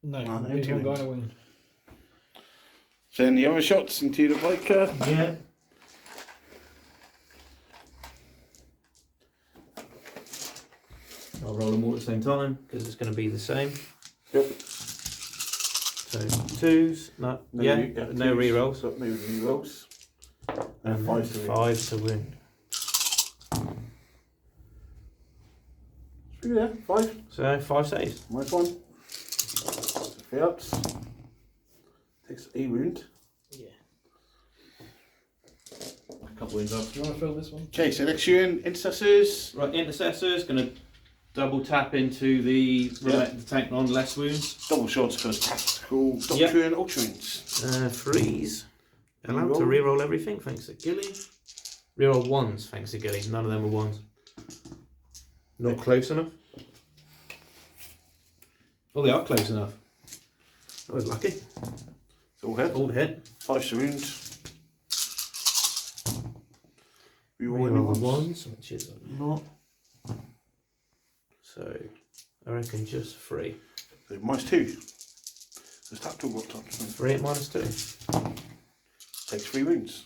No, No, only two one guy wins. to win. Send the other shots into the biker. Yeah. I'll roll them all at the same time because it's going to be the same. Yep. So 2s, no rerolls. So no rerolls. And And 5 to win. 5 to win. Yeah, 5. So 5 saves. Nice one. 3 ups. Takes a wound. Yeah. A couple wins up. Do you want to fill this one? Okay, so next unit, Intercessors. Right, Intercessors going to double tap into the tank on less wounds. Double shots because tactical doctrine, Ultramarines. Freeze. Allowed to reroll everything thanks to Gilly. Reroll 1s thanks to Gilly. None of them are 1s. Not close enough. Oh, they are close enough. I was lucky. It's all hit. All hit. 5 to wound. Reroll the 1s, which is a lot. So, I reckon just 3. So -2. So tactical got touch. 3 at -2. Takes 3 wounds.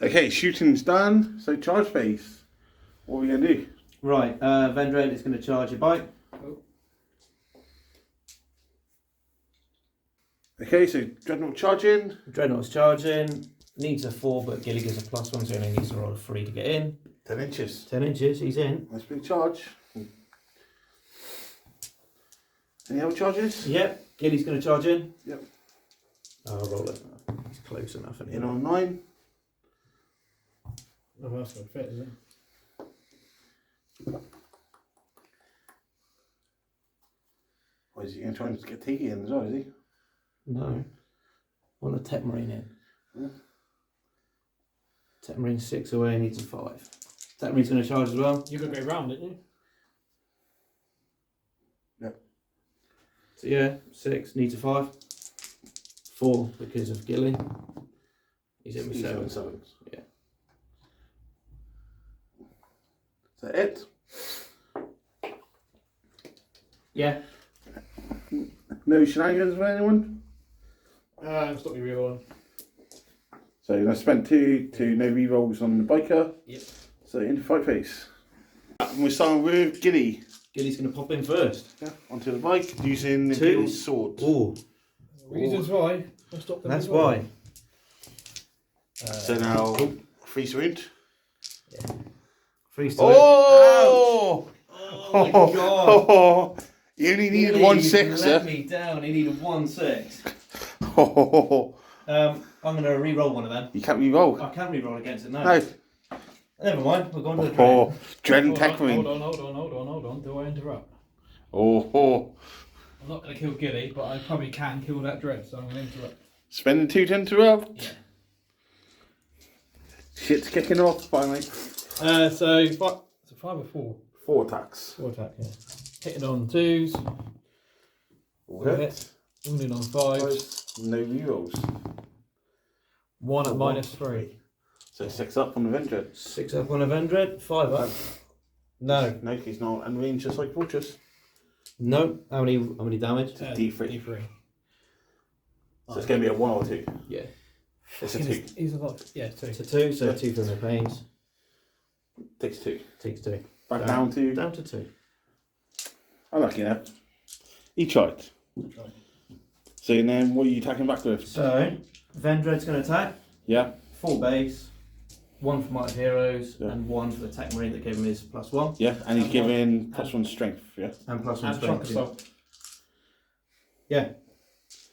Okay, shooting's done. So charge phase. What are we going to do? Right, Vendred is going to charge your bike. Okay, so Dreadnought charging. Dreadnought's charging. Needs a 4, but Gilly gives a +1, so he only needs to roll a 3 to get in. 10 inches. 10 inches, he's in. Nice big charge. Any other charges? Yep, Gilly's going to charge in. Yep. I'll roll it. He's close enough. In on 9. Oh, that's going to fit, isn't it? Or is he going to try and get Tiki in as well, is he? No. Want a Techmarine in. Yeah. Techmarine 6 away, needs a 5. Techmarine's going to charge as well. You got to go round, didn't you? Yep. So yeah, 6, needs a 5. 4 because of Gilly. He's in with He's 7. on 7s. Yeah. Is that it? Yeah. No shenanigans for anyone? Stop me rerolling. So you're going to spend 2 to no rerolls on the biker. Yep. So into fight phase. And we're starting with Gilly. Gilly's going to pop in first. Yeah, onto the bike using the 2. Imperial sword. Ooh, Reasons why. I stopped them that's as well. why. So now 3 to wound. Yeah. 3 to Oh! Oh my god! You only needed Gilly, 1 you 6, let me down. He needed 1 6. I'm going to re-roll one of them. You can't re-roll. I can re-roll against it now. No. Never mind. We're going to the drain. Oh, Dread and Hold Techmarine. on. Do I interrupt? Oh. I'm not going to kill Gilly, but I probably can kill that dread, so I'm going to interrupt. Spending 2 to interrupt. Yeah. Shit's kicking off finally. So 5 or 4? 4 attacks. 4 attack, yeah. Hitting on 2s. All hit. Wounding on 5s. No rerolls. 1 at -3. So 6 up on the Avenger. 6 up on a Vendred, 5 up. No. No, he's not. And range just like Fortress. No. How many damage? D3. D3. So it's going to be a 1 or 2. Yeah. It's a 2. He's a lot. Yeah, 2. It's a 2, so Yeah. 2 from the pains. Takes 2. Takes 2. Back down to. Down to 2. Unlucky now. He tried. So then what are you attacking back with? So, Vendred's going to attack. Yeah. 4 base. 1 for Might of Heroes, Yeah. and 1 for the Techmarine that gave him his +1. Yeah, and he's And giving +1 strength, yeah. And +1 And shock strength. assault. Yeah.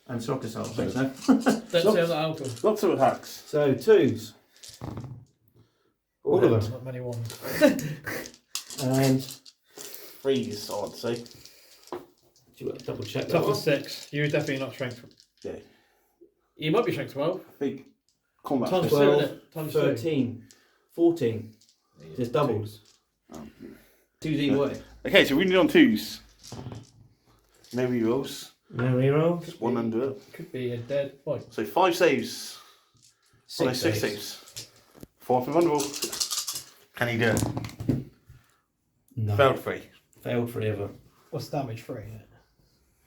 And shock assault, I think so. Don't say that out of. Lots of attacks. So, 2s. All of them. Not many ones. And 3s, I'd say. do you want to double check that Tough one? as 6. You're definitely not strength. Yeah. You might be strength 12. I think combat. Times 2, 12, isn't it? Times 2. 13, 14. Just doubles. 2's either way. Okay, so we need on 2s. No rerolls. No rerolls. Just 1 under it. Could be a dead fight. So 5 saves. 6 6 saves. 4 for vulnerable. Can he do it? No. Failed 3. Failed 3 of them. What's damage 3?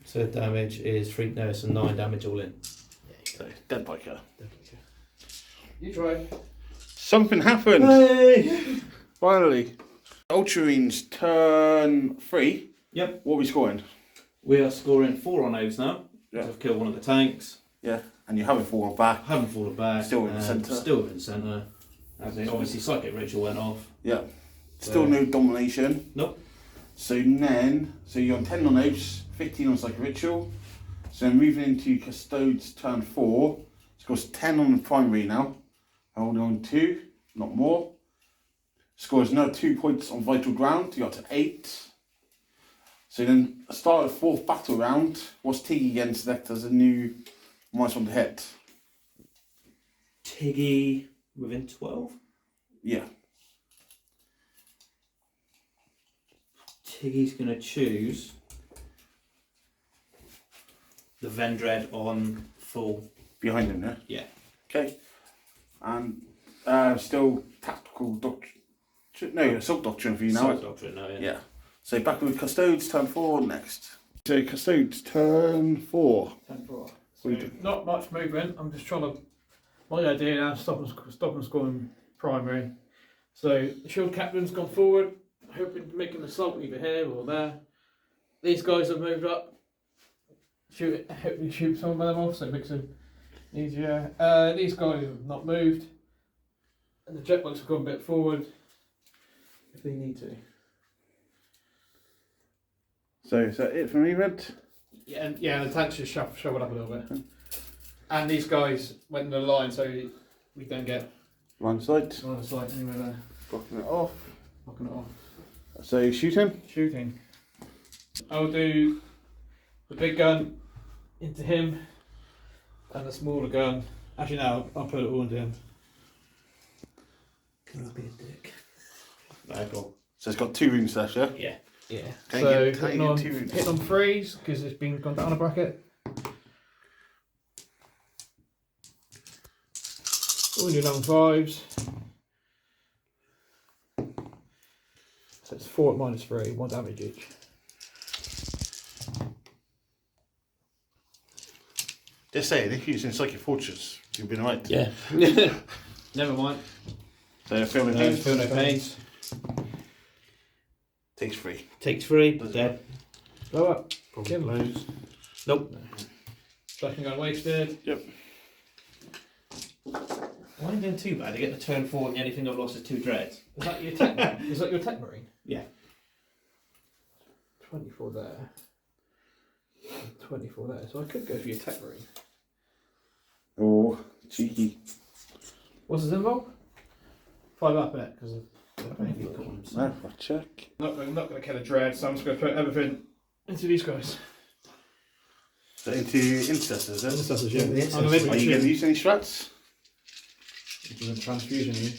So damage is 3, no, it's a 9 damage all in. So, dead biker. You try. Something happened! Hey! Finally. Ultramarines turn 3. Yep. What are we scoring? We are scoring 4 on those now. Yeah. I've killed one of the tanks. Yeah, and you haven't fallen back. Haven't fallen back. Still in the centre. Still in the centre. As in, obviously, Psychic Ritual went off. Yeah. Still no domination. Nope. So you're on 10 on Oaths, 15 on Psychic Ritual. So moving into Custodes turn 4. Scores 10 on the Primary now. Holding on 2, not more. Scores another 2 points on Vital Ground, you got to 8. So then, start of 4th battle round. What's Tiggy against Adept as a new -1 to hit? Tiggy within 12? Yeah. Tiggy's going to choose the Vendread on full. Behind him, yeah? Yeah. Okay. And still tactical doctrine. No, assault doctrine for you now. Assault Doctrine, no, yeah. Yeah. So back with Custodes turn 4 next. So Custodes turn 4. 10-4. What do you do? Not much movement. I'm just trying to. My idea now is stop and scoring primary. So the shield captain's gone forward, hoping to make an assault either here or there. These guys have moved up. Hopefully shoot some of them off, so it makes it easier. These guys have not moved, and the jetbikes have gone a bit forward if they need to. So is that it for me, Red? Yeah, and the tanks just shuffled up a little bit. And these guys went in the line, so we don't get Line of sight. line of sight anywhere there. Blocking it off. Knocking it off. So shooting. Shooting. I'll do the big gun into him and the smaller gun. Actually, no, I'll put it all into him. Can I be a dick? So it's got 2 wounds left, yeah? Yeah. Yeah. Can't So get 2 wounds. hitting on 3s because it's been gone down a bracket. Wounded on 5s. So it's 4 at -3, 1 damage each. Just saying, if you're using Psychic Fortress, you've been right. Yeah. Never mind. So filming No, feel no pains. takes 3. Takes 3, dead. Blow up. Probably Kill. blows. Nope. Second gun wasted. Yep. Why are you doing too bad? I get the turn 4 and the only thing I've lost is 2 dreads. Is that your Techmarine? Is that your Techmarine? Yeah. 24 there. 24 there. So I could go for your Techmarine. Oh, cheeky. What's his involve? 5 up it because No, I'll check. I'm not going to kill a dread, so I'm just going to put everything into these guys. So into Intercessors, then? Intercessors, yeah. I'm going Are you going to use any strats? Which is a transfusion, you.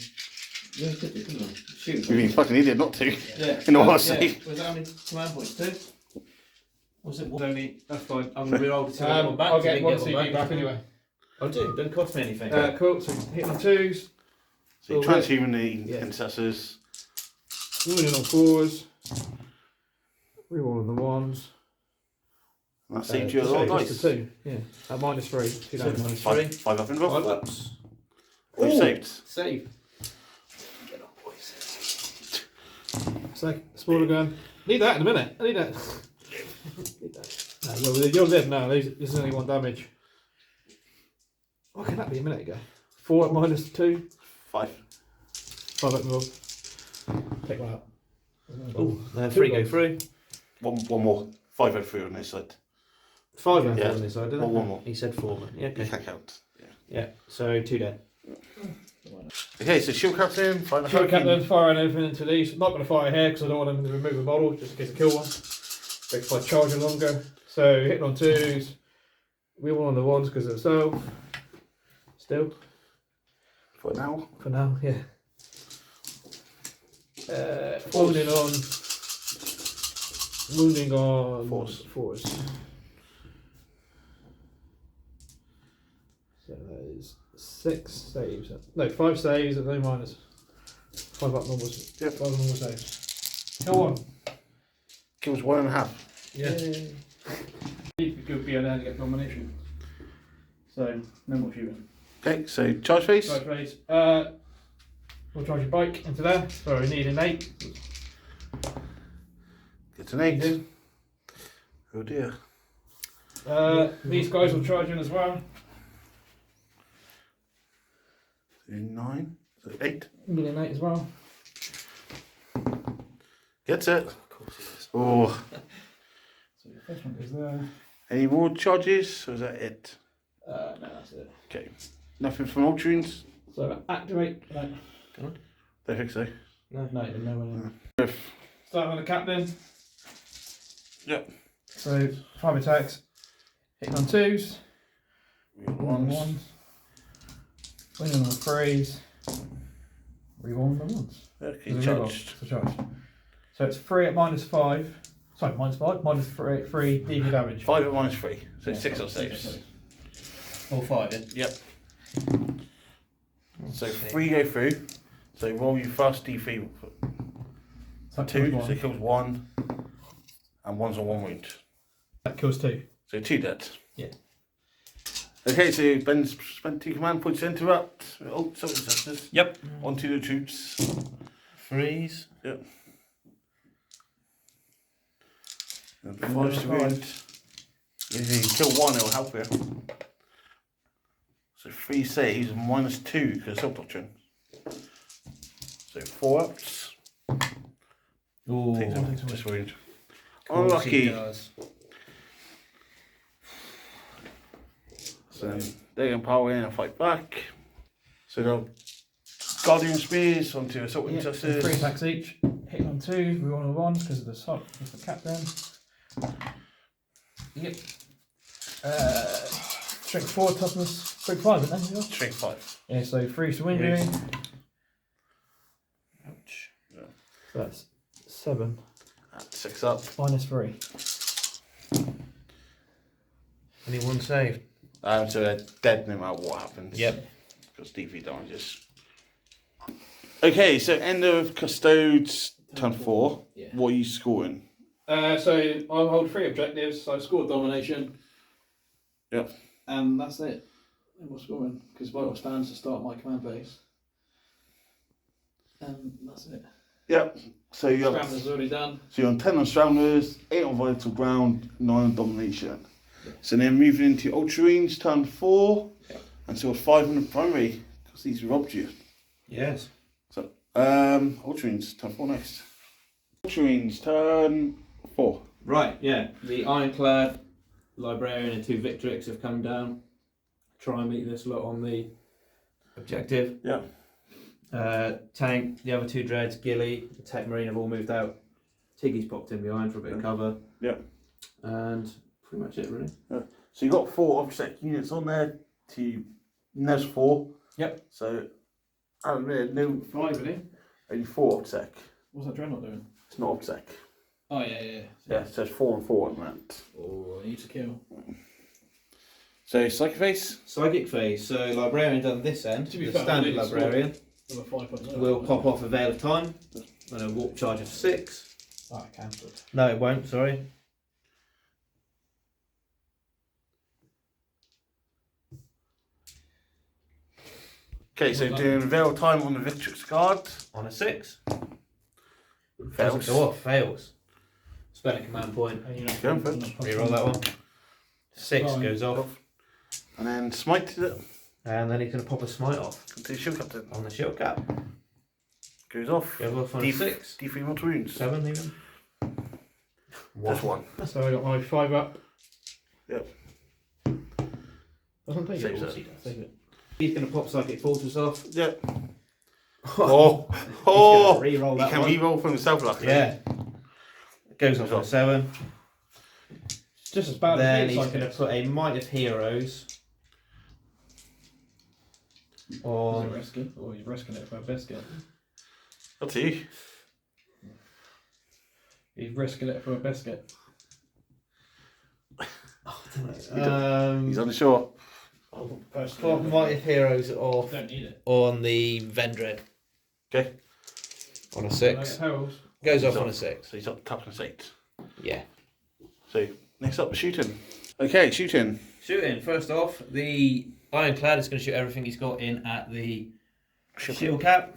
Yeah, good, good. Shoot. You've been fucking idiot not to. Yeah. In all honesty. Yeah. Was that only command points too? Was it one? Only, that's fine. I'm going to reroll the 2 and one back. I'll so I get didn't one get CV back anyway. I do, doesn't cost me anything. Cool, so hitting on 2s. So you're transhuman the Yeah. Intercessors. Wounding on 4s. Rerolling the 1s. And that saved you a lot of Just dice. the 2, yeah. At -3, 2 damage. minus 3. 5 up involved. 5 ups. Who's saved? Save. Get on, boys. Smaller gun. Need that in a minute. I need that. Need that. No, well, you'll live now. This is only 1 damage. What can that be a minute ago? 4 at -2. 5. 5 at move. Take 1 out. Oh, 3 go through. One more. 5 out 3 on this side. 5 went Yeah. on this side, didn't One more. He said 4, but yeah, You okay. can't count. Yeah. Yeah, so 2 dead. Okay, so Shield Captain, 5 Shield Captain, firing everything into these. I'm not going to fire here because I don't want them to remove a model just in case I kill one. Makes my charging longer. So hitting on 2s. We want on the 1s because of itself. Still. For now. For now, yeah. Wounding on 4s. So that is 6 saves. No, 5 saves at no minus. 5 up normals. Yeah. 5 normal saves. Kill 1. Kills 1.5. Yeah. Need to be on there to get domination. so no more shooting. Okay, so charge phase. Charge phase. We'll charge your bike into there. So we need an 8. Get an 8. Easy. Oh dear. These guys will charge in as well. 9. So 8. Need an 8 as well. Gets it. Of course it is. Oh. So your first one goes there. Any more charges? Or is that it? No, that's it. Okay. Nothing from Ultramarines? So activate. No, Don't think so. no, no. If- Start on the captain. Yep. So 5 attacks. Hitting on 2s. On Ones. 1s. Winning on 3s. Reroll on 1s. Okay, There's a reroll. charged. It's a charge. So it's 3 at -5. Sorry, -5. -3 DV damage. 5 at -3. So Yeah, 6 on saves. All 5, yeah? Yep. So 3 go through. So roll your first D3. So that 2, kills so 1. it kills 1. And 1's on 1 wound. That kills 2. So 2 dead. Yeah. Okay, so Ben's spent 2 command points to interrupt. Oh, so it's Yep. onto the troops. Freeze. Yep. And And 5's to five. wound. If you kill 1, it'll help you. So 3 saves and -2 because Self Doctrine. So 4 ups. Ooh. Takes it, just wound. Course he Unlucky. does. So they can power in and fight back. So they'll Guardian Spears onto Assault Yeah, Intercessors. 3 attacks each. Hitting on 2. We roll on 1 because of the sub. With the captain. Yep. Strength 4, toughness. Strength 5, isn't it? Strength 5. Yeah, so 3 to injury. Ouch. So that's 7 At 6 up. -3. Anyone saved? So they're dead no matter what happens. Yep. Because DV damages. Okay, so end of Custodes, turn 4. Yeah. What are you scoring? So I'll hold 3 objectives. So I scored domination. Yep. And that's it. And we're scoring because vital stands to start my command base. And that's it. Yep. So you have, Scramblers already done. so you're on 10 on Scramblers, 8 on Vital Ground, 9 on Domination. So then moving into Ultramarines, turn 4. Yep. And so 5 on the Primary, because these robbed you. Yes. So Ultramarines, turn 4 next. Ultramarines, turn 4. Right, yeah. The Ironclad, Librarian and 2 Victrix have come down. Try and meet this lot on the objective. Yeah. Tank, the other 2 Dreads, Gilly, the Techmarine have all moved out. Tiggy's popped in behind for a bit of cover. Yeah. And pretty much it, really. So you've got 4 object units on there to Nevs 4. Yep. So I don't know, no, 5, really. only 4 object. What's that Dreadnought doing? It's not object. Oh, yeah. Yeah, it says 4 and 4 on that. Oh, I need to kill. So Psychic Face. Psychic phase. So Librarian done this end. To be The fair, standard I need to Librarian Number 5.0. will pop off a Veil of Time and a warp charge of 6. Oh, I cancelled. No, it won't, sorry. Okay, so doing Veil Time on the Victrix card. On a 6. Fails. Doesn't go off, fails. Spend a command point. And you're not Go for it. Reroll that one. 6 Fine. goes off. And then Smite it. And then he's going to pop a smite off To Shield Captain. on the shield cap. Goes off. Goes off on a 6. D3 mortal wounds. 7 even. Just 1. So I got my 5 up. Yep. Doesn't take Saves it. it. Save it. He's going to pop Psychic Fortress off. Yep. Oh, Oh! Reroll You that can one. reroll from the self luck. Yeah. Goes off on a 7. It's just as bad Then as he's me. going to put a Might of Heroes Is it on. risky? Or he's risking it for a biscuit? Up to you. He's risking it for a biscuit. He's unsure. Put Might of Heroes off Don't need it. on the Vendread Okay. on a 6. Heralds. Goes off on a 6. So he's up toughness 8. Yeah. So next up, shooting. Okay, shooting. Shooting. First off, the Ironclad is going to shoot everything he's got in at the shield cap.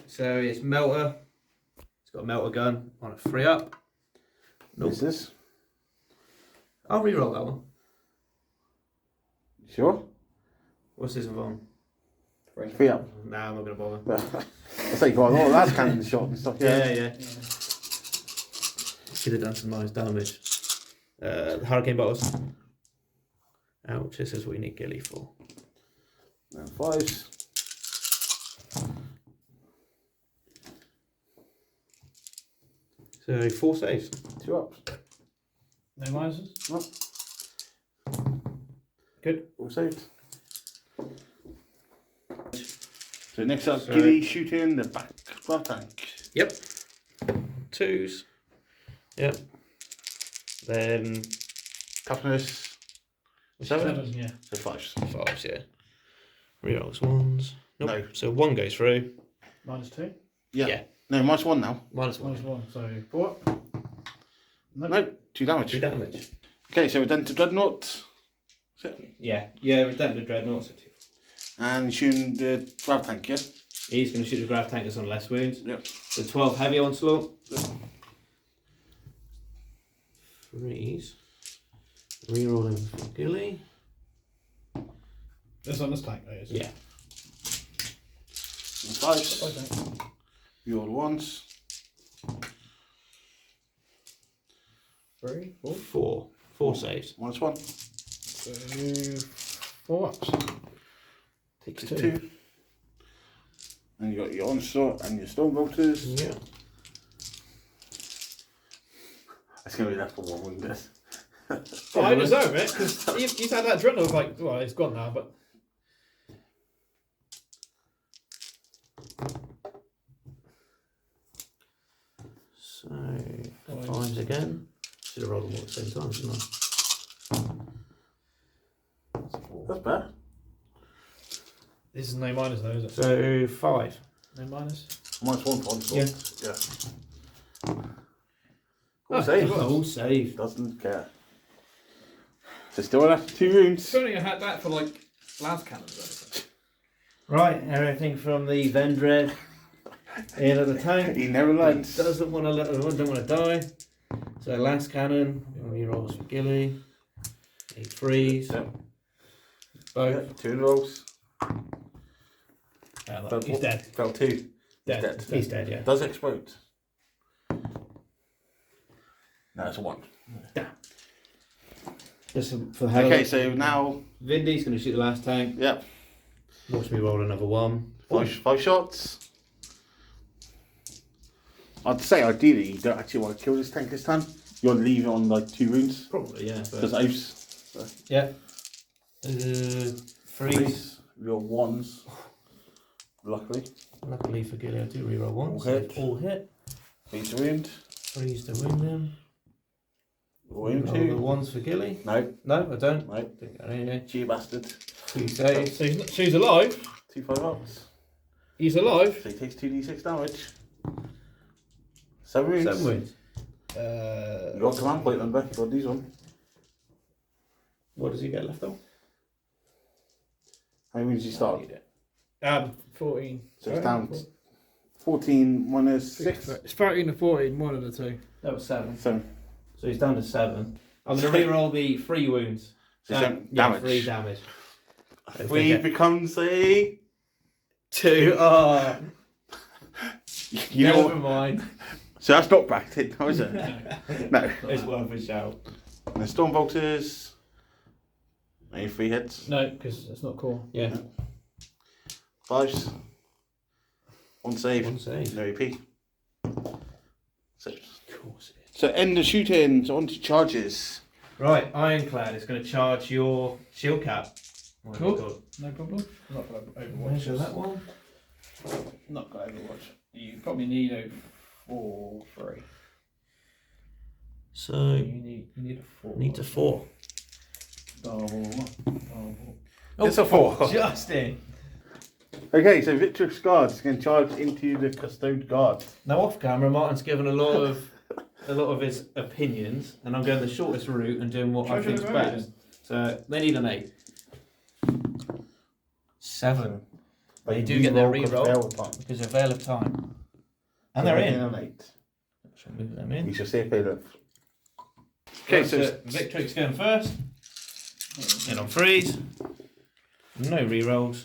So it's melter. It's got a melter gun on a 3-up. Nope. Misses. I'll reroll that one. Sure. What's this one? 3 up. Nah, I'm not going to bother. I say, God, all that's cannon shot and stuff. Yeah. Should have done some nice damage. The Hurricane Bottles. Ouch, this is what we need Gilly for. And 5s. So 4 saves. 2 ups. No minuses? No. Good. All saved. So next up, So- Gilly shooting the back tank. Yep. 2s. Yep. Then Toughness. 7. Yeah. So 5s. 5s, yeah. Rerolls 1s. Nope. No. So 1 goes through. -2. Yeah. Yeah. No, -1 now. -1. -1. So 4. No, 2 damage. 2 damage. Okay, so we're done to Dreadnought. Yeah. Yeah, we've done the Dreadnought. So 2. And shooting the grab tank, yeah? He's going to shoot the Grav Tankers on less wounds. Yep. So 12 heavy onslaught. 3s. Reroll them for Gilly. This on this tank, though, is it? Yeah. And 5s. Okay. You all ones. 3, 4. 4. 4 saves. -1. So 4 ups. Takes 2. And you got your onslaught and your storm bolters. Yeah. That's going to be left for 1, wouldn't it? Oh, I deserve it, because you've had that Dreadnought, like, well, it's gone now, but. So 5s again. Should have rolled them all at the same time, shouldn't I? That's better. This is no minus, though, is it? So 5. No minus? -1 for onslaught. Yeah. Oh, All saved. All saved. Doesn't care. So still left 2 wounds. If only I had that for, like, las cannons or anything. Right, everything from the Vendread in at the tank. He never learns. Doesn't want to die. So last cannon, rerolls for Gilly. 8 3s. Yep. Both. 2 rolls. He's dead. Fell 2. Dead. He's dead, yeah. Does explode. No, it's a 1. Just for the hell Okay, of it. so now, Vindy's going to shoot the last tank. yep, Watch me roll another 1. 5 shots. I'd say ideally you don't actually want to kill this tank this time. You want to leave it on like 2 wounds. Probably, yeah. Because oaths. Yeah. 3s. Your 1s. Luckily. Luckily for Gilly, I do reroll 1. All hit. All hit. 3's to wound. 3s to win them. Wound Roll the 2. 1s for Gilly. No. No, I don't. No. Think I know. Cheer bastard. 2 saves. So he's alive. 2 5-ups. He's alive. So he takes 2d6 damage. 7 wounds. 7 wins. You got command point number. You got these on. What does he get left on? How many wounds do you start? 14. So it's down 14 minus 6. It's 13 to 14, one of the two. That was 7. 7. So he's down to 7. I'm going to reroll the 3 wounds. So damage. Yeah, 3 damage. 3 becomes a 2. Oh, you know never what? mind. So that's not backed in, now is it? No. It's worth a shout. And the storm bolters. Any 3 hits? No, because it's not cool. Yeah. 5s. 1 save. 1 save. No EP. So, Of course it is. so end the shooting. So on to charges. Right, Ironclad is going to charge your shield cap. What Cool. have you got? No problem. Not got Overwatch. Measure that one. Not got Overwatch. You probably need a 4, 3. So You need a 4. needs a 4. Oh, It's a 4. Justin. Okay, so Victrix Guards can charge into the Custode Guard. Now off camera, Martin's given a lot of his opinions, and I'm going the shortest route and doing what I Treasure think's of best. So they need an 8. 7. They do reroll get their because reroll Veil of Time. because of Veil of Time. And So they're in. an 8. Shall move them in. We shall see if they live. Okay, Okay, so Victrix going first. In on 3s. No rerolls.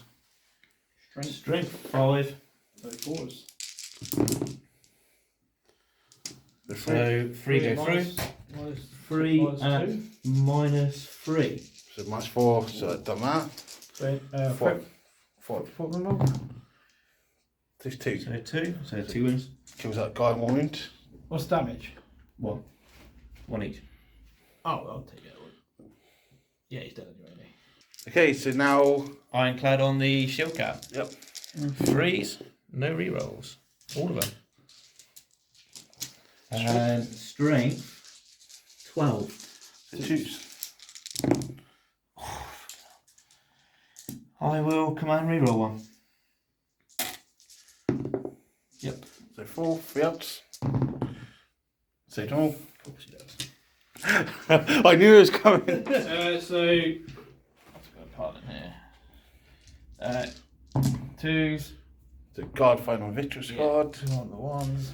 Strength 5. So 4s. So 3 go through. Minus 3 minus at two. -3. So -4, so I've done that. So, 4. 4 removal. There's 2. So 2. So 2 wins. Kills that guy in 1 wound. What's damage? 1. 1 each. Oh, I'll take it. Yeah, he's dead anyway, isn't he? Okay, so now. Ironclad on the shield cap. Yep. 3s. No rerolls. All of them. And strength 12. So 2s. I will command reroll 1. Yep. So 4, 3 outs. So it all. I knew it was coming. So, I've got a part in here. 2s. So guard final Victrix guard. 2 on the 1s.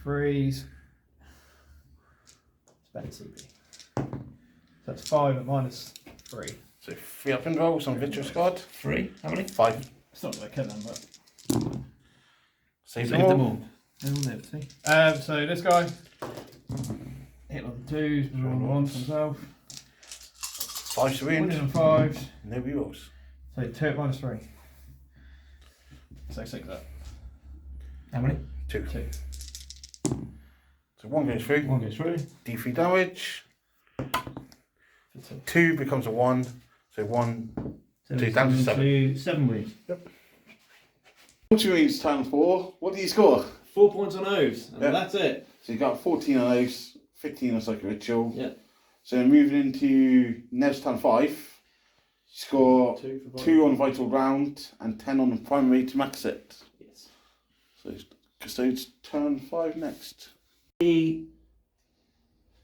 3s. Spend CP. So that's 5 at -3. So 3 up and rolls on Victrix guard. 3. How many? 5. It's not going to kill them, but. Save Save them all. They all live, see? So this guy. Hit on the 2s, but on the 1s himself. 5 to Winning wound. on 5s. No rerolls. So 2 at -3. So 6 up. How many? 2. 2. So 1 goes through. 1 goes through. D3 damage. For 2. 2 becomes a 1. So 1. So Two down to 7. 7 wins. Ultramarines turn 4. What do you score? 4 points on O's, and Yeah. that's it. So you got 14 on those, 15 on Psychic Ritual. Yeah. So moving into Nevs turn 5, you score 2 on Vital Round and 10 on the Primary to max it. Yes. So Custodes turn 5 next. He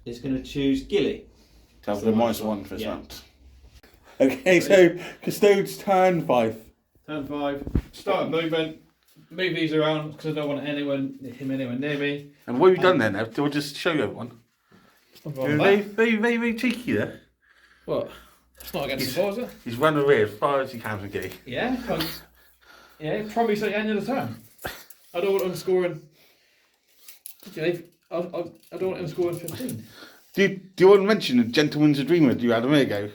is going to choose Gilly. To have So the minus -1 for this yeah. round. Okay, so Custodes turn 5. Turn 5. Start movement. Move these around because I don't want him anywhere near me. And what have you done then, Nev? We'll just show you everyone. You're very cheeky there. What? It's not against the ball, is it? He's run away as far as he can with Gilly. Yeah. Yeah, probably say end of the turn. I don't want him scoring. I don't want him scoring 15. Do you want to mention the Gentleman's a Dreamer you had a minute ago?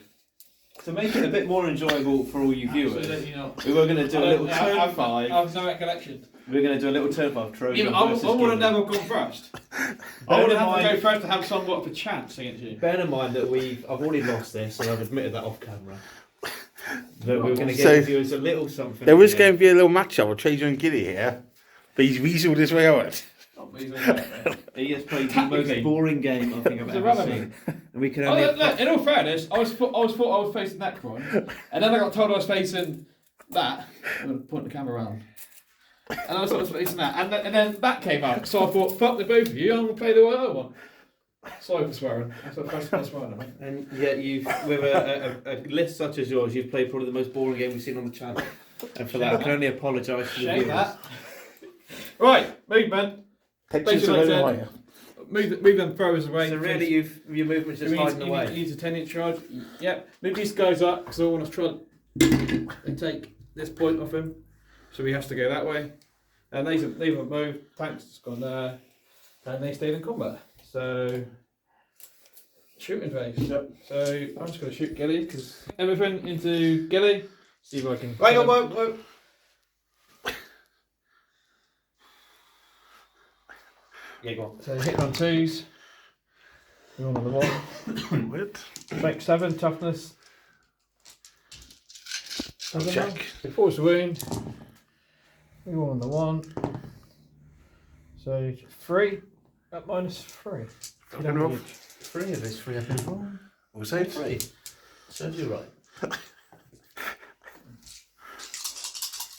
To make it a bit more enjoyable for all you viewers, Absolutely not. we were going to do a little turn 5. I have no recollection. We're going to do a little turn 5 Trojan Yeah, I versus would have Gilly. never gone first. I Bear would in have to mind- go first to have somewhat of a chance against you. Bear in mind that I've already lost this, and I've admitted that off camera. That we were going to So, get viewers a little something. There was here. going to be a little matchup with Trajan and Gilly here, but he's weaseled his way out. He has played the most boring game I think I've It's ever irrelevant. seen. And we can Oh, only. look, in all fairness, I thought I was facing that coin, and then I got told I was facing that. I'm going to point the camera around. And I thought I was facing that, and then that came out. So I thought, fuck the both of you, I'm going to play the other one. Sorry for swearing. That's the first time swearing. And yet with a list such as yours, you've played probably the most boring game we've seen on the channel. And for that, I can only apologise to the Shame viewers. that. Right, movement. Pictures Basically, of like Overwire. Move them throwers away. So really, your movement's just hiding away. Use a 10-inch charge. Yep. Move these guys up because I want to try and take this point off him. So he has to go that way. And they haven't moved. Tank's just gone there. And they stayed in combat. So shooting phase. Yep. So I'm just going to shoot Gilly because everything into Gilly. See if I can. Wait. Yeah, go on. So hit on 2s. You're on the 1. Weird. Strength 7, toughness. Check. So force the wound. You're on the 1. So 3 at -3. Fucking rough. 3 of this 3 up in 1. What was it? 3. Serves you right.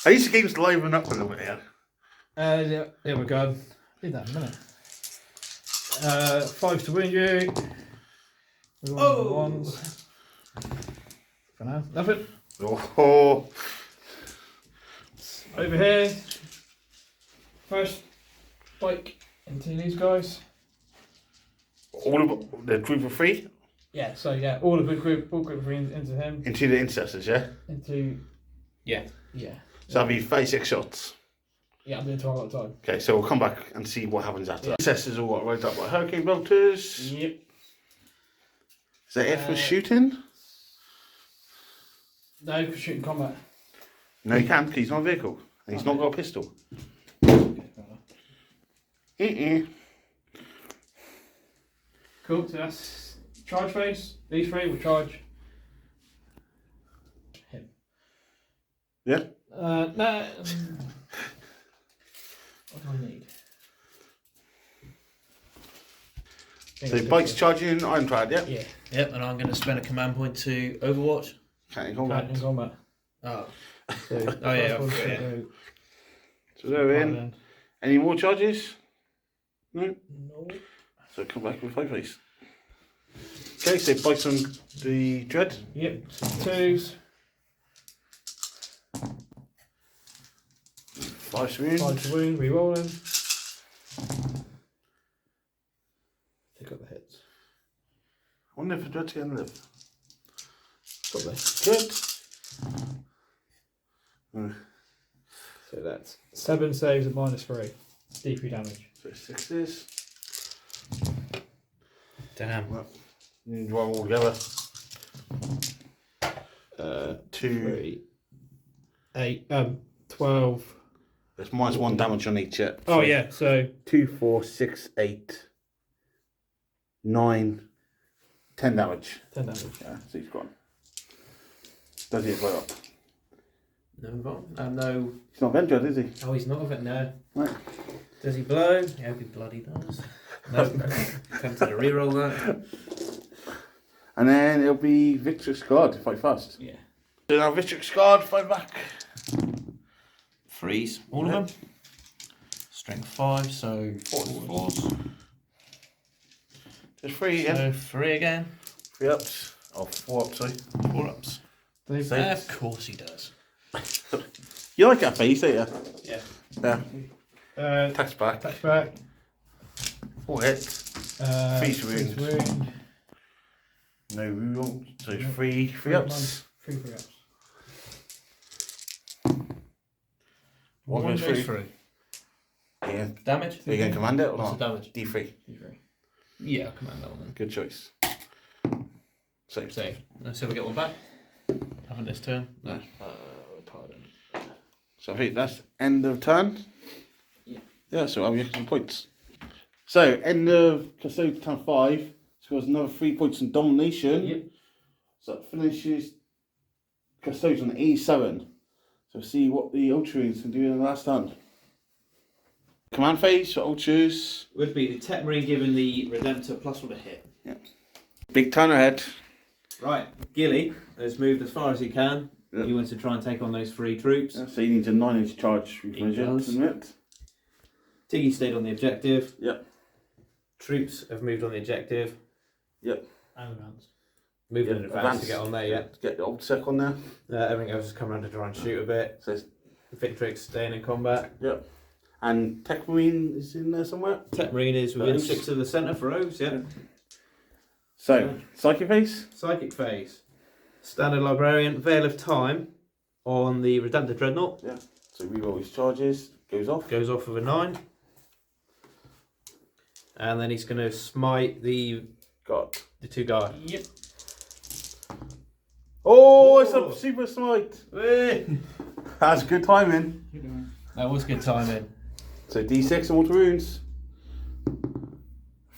Are these games liven up a little bit here? Yeah, there we go. Did that in a minute. 5 to wound you. Oh! Ones. For now, nothing. Oh. Over here, first bike into these guys. All of the group of 3 Yeah, so yeah, all of the group into him. into the intercessors, yeah? Into. Yeah. Yeah. So that'll be 36 shots. Yeah, I'm doing 12 at a time. Okay, so we'll come back and see what happens after that. Intercessors are what, right up by Hurricane Bolters. Yep. Is that it for shooting? No, for shooting combat. No, he can't, because he's not a vehicle. And he's not got a pistol. Cool, so that's charge phase. These 3 will charge him. Yeah? No. What do I need? So bike's charging Ironclad, yeah? Yeah. Yep, and I'm going to spend a command point to Overwatch. Can't Combat in combat. Oh. So Oh, yeah, first one yeah. should go So they're in. Ireland. Any more charges? No? No. So come back with 5 face. Okay, so bike's on the Dread. Yep. 2s. 5 swoon. 5 to wound. Reroll them. Pick up the hits. I wonder if the Dread's going to live. Probably. Good. So that's 7 saves at -3. D3 damage. So 6 this. Damn. Well, you need to roll all together. 2. 3. 8. 12. There's -1 damage on each. Yeah. Oh yeah. So 2, 4, 6, 8, 9, 10 damage. 10 damage. Yeah, so he's gone. Does he blow up? No, no. He's not Vendred, is he? Oh, he's not of it now. Right. Does he blow? Yeah, he bloody does. No. Tempted to reroll that. And then it'll be Victor's Guard, fight fast. Yeah. So now Victor's Guard, fight back. Freeze. All of them? Strength 5, so 4. There's 3 again. So 3 again. 3 ups. Oh, 4 ups, sorry. 4 ups. Saves. Of course he does. You like that face, don't you? Yeah. Yeah. Attacks back. Touch back. 4 hits. 3 wounds. Wound. No reroll. So 3 ups. 3 ups. What goes through? Yeah. Damage? Are you going to command it or What's not? the damage? D3. Yeah, I'll command that one then. Good choice. Save. Save. Let's see if we get one back. Haven't this turn? No. Pardon. So I think that's end of turn. Yeah. Yeah, so I'll get some points. So end of Custode turn 5. Scores another 3 points in domination. Yep. So that finishes Custodes on 87. So see what the Ultramarines can do in the last turn. Command phase for Ultras. Would be the Techmarine giving the Redemptor +1 to hit. Yeah. Big turn ahead. Right, Gilly has moved as far as he can. Yep. He wants to try and take on those 3 troops. Yeah, so he needs a 9-inch charge He measure, does. isn't it? Tiggy stayed on the objective. Yep. Troops have moved on the objective. Yep. And advanced. Moving Yep, in advance to get on there, yeah. Get the old sec on there. Everything else has come around to try and shoot a bit. So it's, Victrix staying in combat. yep. And Techmarine is in there somewhere. Techmarine is within O's. 6 of the centre for O's, yeah. So, Psychic phase. Psychic phase. Standard Librarian, Veil of Time on the Redemptor Dreadnought. Yeah. So reroll his charges. Goes off. Goes off with a 9. And then he's going to smite the Got. 2 guard. Yep. Oh, it's Oh. a super smite. That's good timing. That was good timing. So D6 and mortal wounds.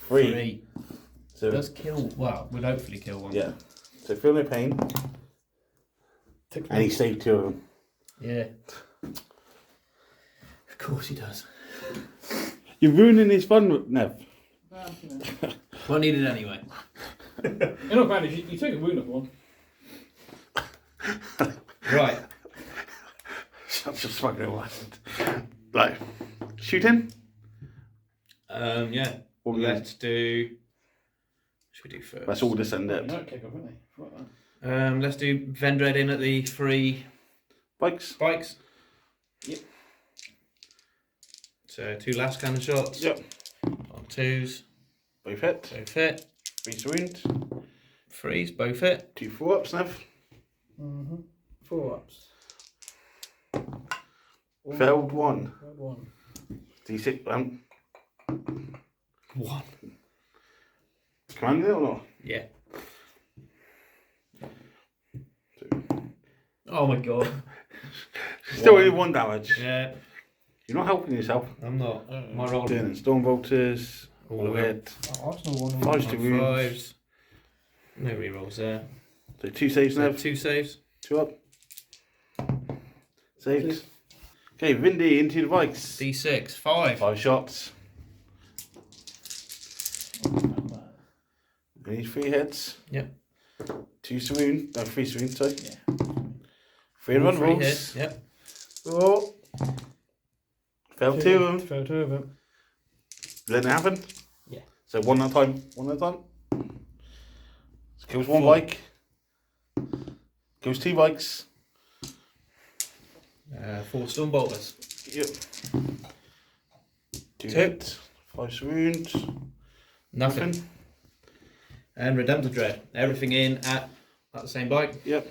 3. So Does kill, well, would hopefully kill one. yeah. So feel no pain. And he saved 2 of them. Yeah. Of course he does. You're ruining his fun, Nev. Well needed anyway. You're not bad. You took a wound off one. Right. Such a smuggling bastard. Right. Shooting? Yeah. What we Let's do Should we do first? That's all descended. No kick off, isn't he? Forgot that. Let's do Vendred in at the 3 Bikes. bikes. Yep. So 2 last cannon shots. Yep. On 2s. Both hit. Both hit. 3 wound. 3s, both hit. 2 4-ups, Nev. 4 ups. Failed 1. Failed 1. D6. 1. Commanding it or not? Yeah. Oh my god. Still only 1 damage. Yeah, You're not helping yourself. I'm not. My roll. Doing Storm Bolters. All All of it. hit. Oh, Arsenal won. 5 to wound. 5s. No rerolls there. So 2 saves, So Nev. 2 saves. 2 up. Saved. Okay, Vindy into the bikes. D6. 5. 5 shots. We need 3 hits. Yep. 2 swoon. No, 3 swoon, sorry. Yeah. 3 run 3 rolls. hits. Yep. Oh. Failed 2 of them. Failed 2 of them. Let it happen. Yeah. So 1 at a time. 1 at a time. So kills 1 4. bike. Kills 2 bikes. 4 storm bolters. Yep. 2 2. hit. 5 wounds. Nothing. And Redemptor Dread. Everything in at the same bike. Yep.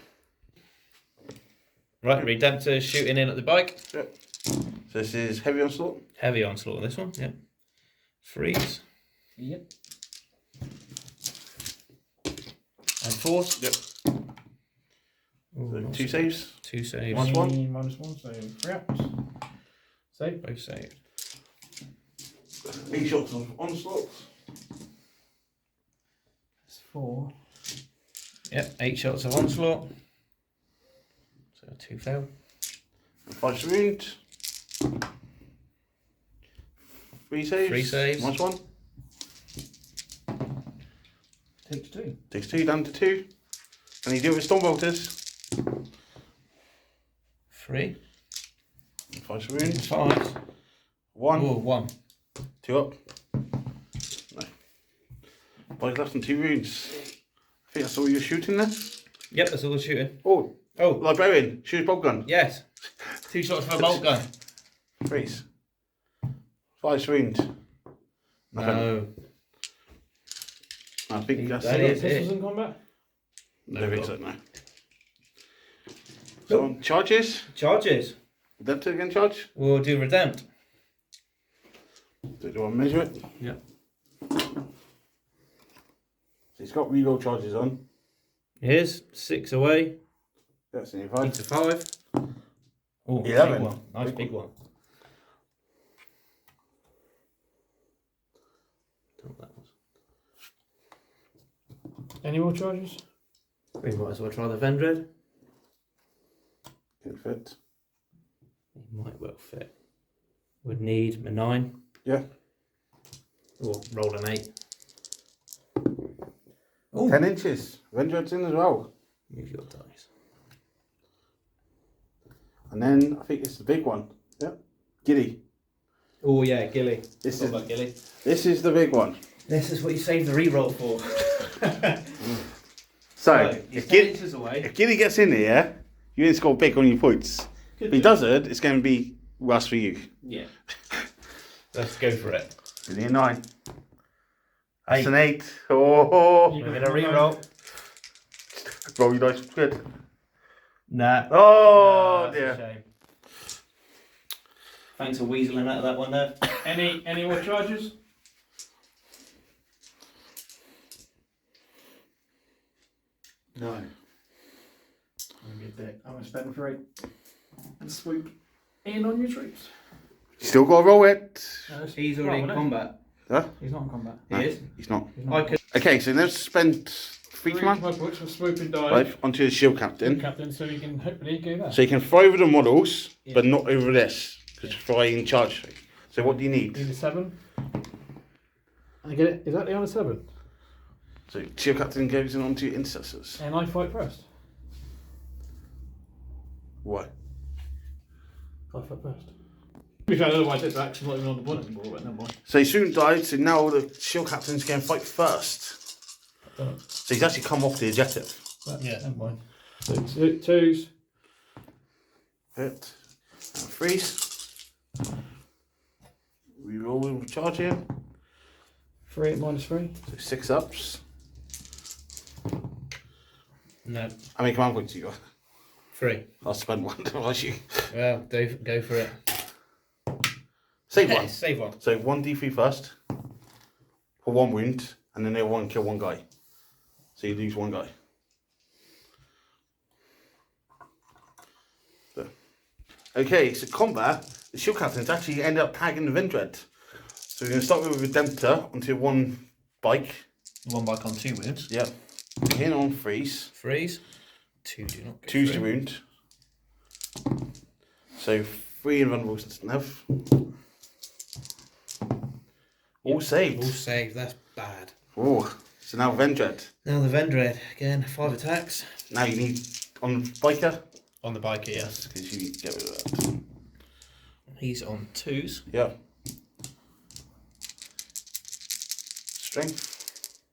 Right, Redemptor shooting in at the bike. Yep. So this is heavy onslaught. Heavy onslaught on this one. Yep. 3s. Yep. And 4s. Yep. Ooh, So nice. 2 saves. 2 saves. One. -1, so 3 ups. Save. Both saved. 8 shots of onslaught. That's 4. Yep, 8 shots of onslaught. So 2 failed. And 5 wound. 3 saves. 3 saves. -1. Takes 2. Takes 2 down to 2. Can you deal with storm bolters? 3. 5 wounds. 5. 1. Oh, 1. 2 up. No. Boys left on 2 wounds. I think that's all you're shooting there. Yep, that's all the shooting. Oh, Oh, Librarian, shoot his Boltgun. yes. 2 shots for a bolt gun. 3s. 5 wounds. No. I think that's That it. is it. Pistols in combat? No, think so, no. So on charges. Charges. Adeptus again charge. We'll do Redempt. Do you want to measure it? Yep. So he's got reroll charges on. Here's 6 away. That's in your 5. Into 5. Oh, 11. big one. Nice big one. Don't know what that was. Any more charges? We might as well try the Vendred. Can it fit? It might well fit. Would need a 9. Yeah. Or roll an 8. Oh, 10 inches. Vendred's in as well. move your dice. And then I think it's the big one. Yeah. Giddy. Oh yeah, Gilly. This What is about Gilly? this is the big one. This is what you save the reroll for. So Right, he's 10 inches away. if Giddy gets in here, you ain't score big on your points. If he doesn't, it's going to be worse for you. Yeah. Let's go for it. Giddy a 9. That's 8. an 8. Oh, You We're gonna reroll. roll your dice. Good. Nah. Oh That's a dear. shame. Thanks for weaseling out of that one there. Any more charges? No. I'm going to spend 3 and swoop in on your troops. Still got to roll it. He's already in combat. Huh? He's not in combat. He is. He's not. He's I not. could. Okay, so let's spend 3 command my books for swooping dive. right onto the shield captain. Captain, so he can hopefully go there. So you can fly over the models, Yeah. but not over this, because it's flying charge. So what do you need? Need a 7. I get it exactly on a 7. So shield captain goes in onto your intercessors. And I fight first. Why? I fight first. Because otherwise it's actually not even on the board anymore, but never mind. So he soon died, so now the shield captain's going to fight first. So he's actually come off the objective. Yeah, never mind. So 2s. Hit. And freeze. Reroll with charge here. 3 -3. So 6 ups. No. How many command points you got? 3. I'll spend one. Was you? Well, go for it. Save Yeah, one. save one. So 1d3 first. For 1 wound. And then they'll kill 1 guy. So you lose 1 guy. So. Okay, so combat. The shield captains actually end up tagging the Vendread. So we're going to start with Redemptor onto 1 bike. 1 bike on 2 wounds. Yep. Hit on freeze. Freeze. 2 do not go 2's the through. wound. So 3 invulnerables Nev. All saved. All saved, that's bad. Oh, so now Vendread. Now the Vendread, again, 5 attacks. Now you need on biker. On the biker, yes. Because you need to get rid of that. He's on 2s. Yeah. Strength.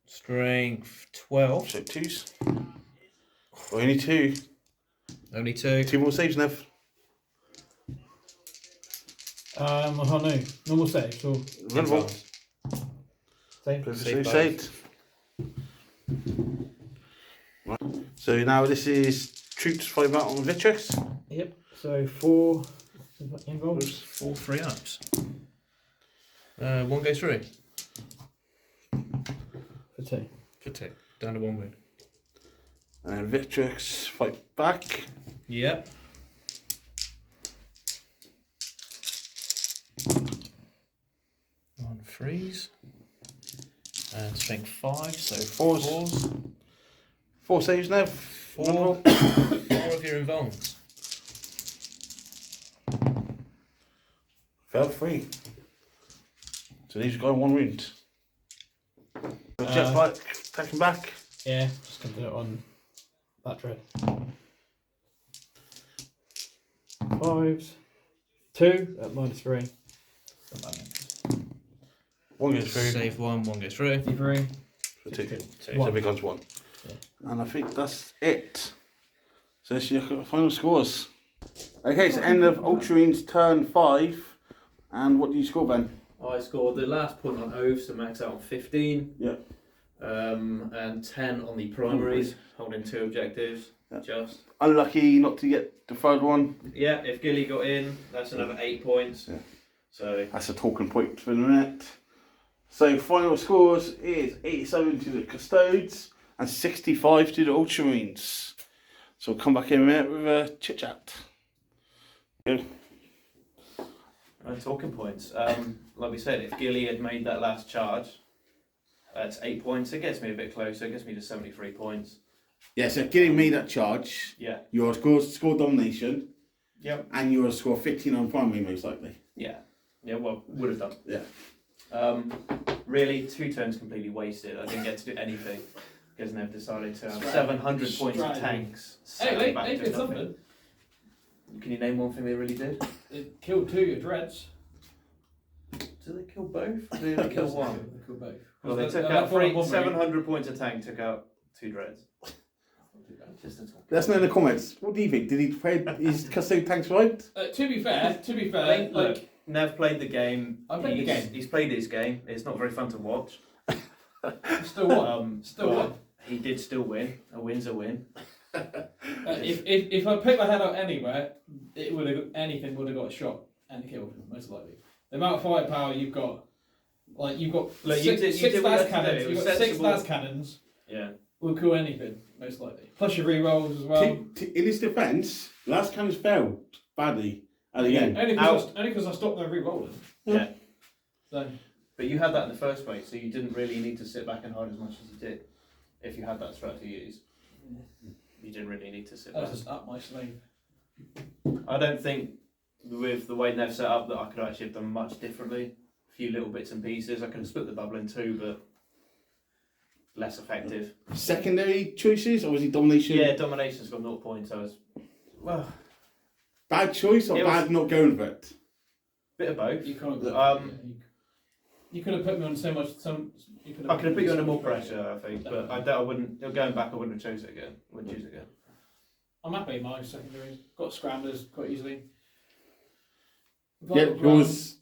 Strength 12. So 2's. Oh, only 2. Only 2. 2 more saves, Nev. Oh no, normal saves or Invulnerable. save. Save both. Saved. Right. So now this is troops fighting out on Vitrix. Yep. So 4 involved. 4 free ups. 1 goes through. For 2. For 2. Down to 1 wound. And Vitrix fight back. Yep. On freeze. And strength 5, so 4s. 4 saves, Nev. 4 of your invulns. Fell 3. So these got 1 wound. Jetpack, attacking back. Yeah, just gonna do it on that dread. 5s. 2 at -3. 1 goes through. Save 1 goes through. 3. For 2. 2. So it becomes 1. And I think that's it. So let's look at the final scores. Okay, so end of Ultramarines turn 5. And what do you score, Ben? I scored the last point on Oaths to max out on 15. Yeah. And 10 on the Primaries, holding 2 objectives. Yeah. Just. Unlucky not to get the third one. Yeah, if Gilly got in, that's another 8 points. Yeah. So That's a talking point for the minute. So final scores is 87 to the Custodes and 65 to the Ultramarines. So we'll come back in a minute with a chit chat. Good. talking points. Like we said, if Gilly had made that last charge, that's 8 points. It gets me a bit closer. It gets me to 73 points. Yeah, so getting me that charge, Yeah. you would score domination. Yep. And you would score 15 on primary most likely. Yeah. Yeah, well, would have done. Yeah. Really, 2 turns completely wasted. I didn't get to do anything because Nev decided to have 700 points of tanks. Hey, back they to did nothing. something. Can you name one thing they really did? It killed 2 dreads. Did they kill both? Or did they kill one? They killed both. Well, they took They're out not one 700 points of tank, took out 2 dreads. Just a talk. Let us know in the comments. What do you think? Did he play his custode tanks right? To be fair, Look, Nev played the game. I played the game. He's played his game. It's not very fun to watch. Still what? Still but what? He did still win. A win's a win. If I picked my head out anywhere, anything would have got a shot and killed, most likely. The amount of firepower you've got, like you've got Look, six you did what you had to do. cannons. It You've was got 6 sensible. las cannons. Yeah. Will kill anything, most likely. Plus your rerolls as well. In his defence, last cannons failed badly at the end. Only because I stopped them rerolling. Yeah. So But you had that in the first place, so you didn't really need to sit back and hide as much as you did. If you had that strat to use, you didn't really need to sit that back. was just up my sleeve. I don't think with the way Nev set up that I could actually have done much differently. A few little bits and pieces. I could have split the bubble in 2, but less effective. Secondary choices, or was he domination? Yeah, domination's got 0 points. I was, well, Bad choice or It bad was- not going for it? bit of both. You can't. You could have put me on so much. I could have put you under more pressure, I think, but I wouldn't. Going back, I wouldn't have chosen it again. Wouldn't choose it again. I'm happy. My secondaries got scramblers quite easily. Yeah,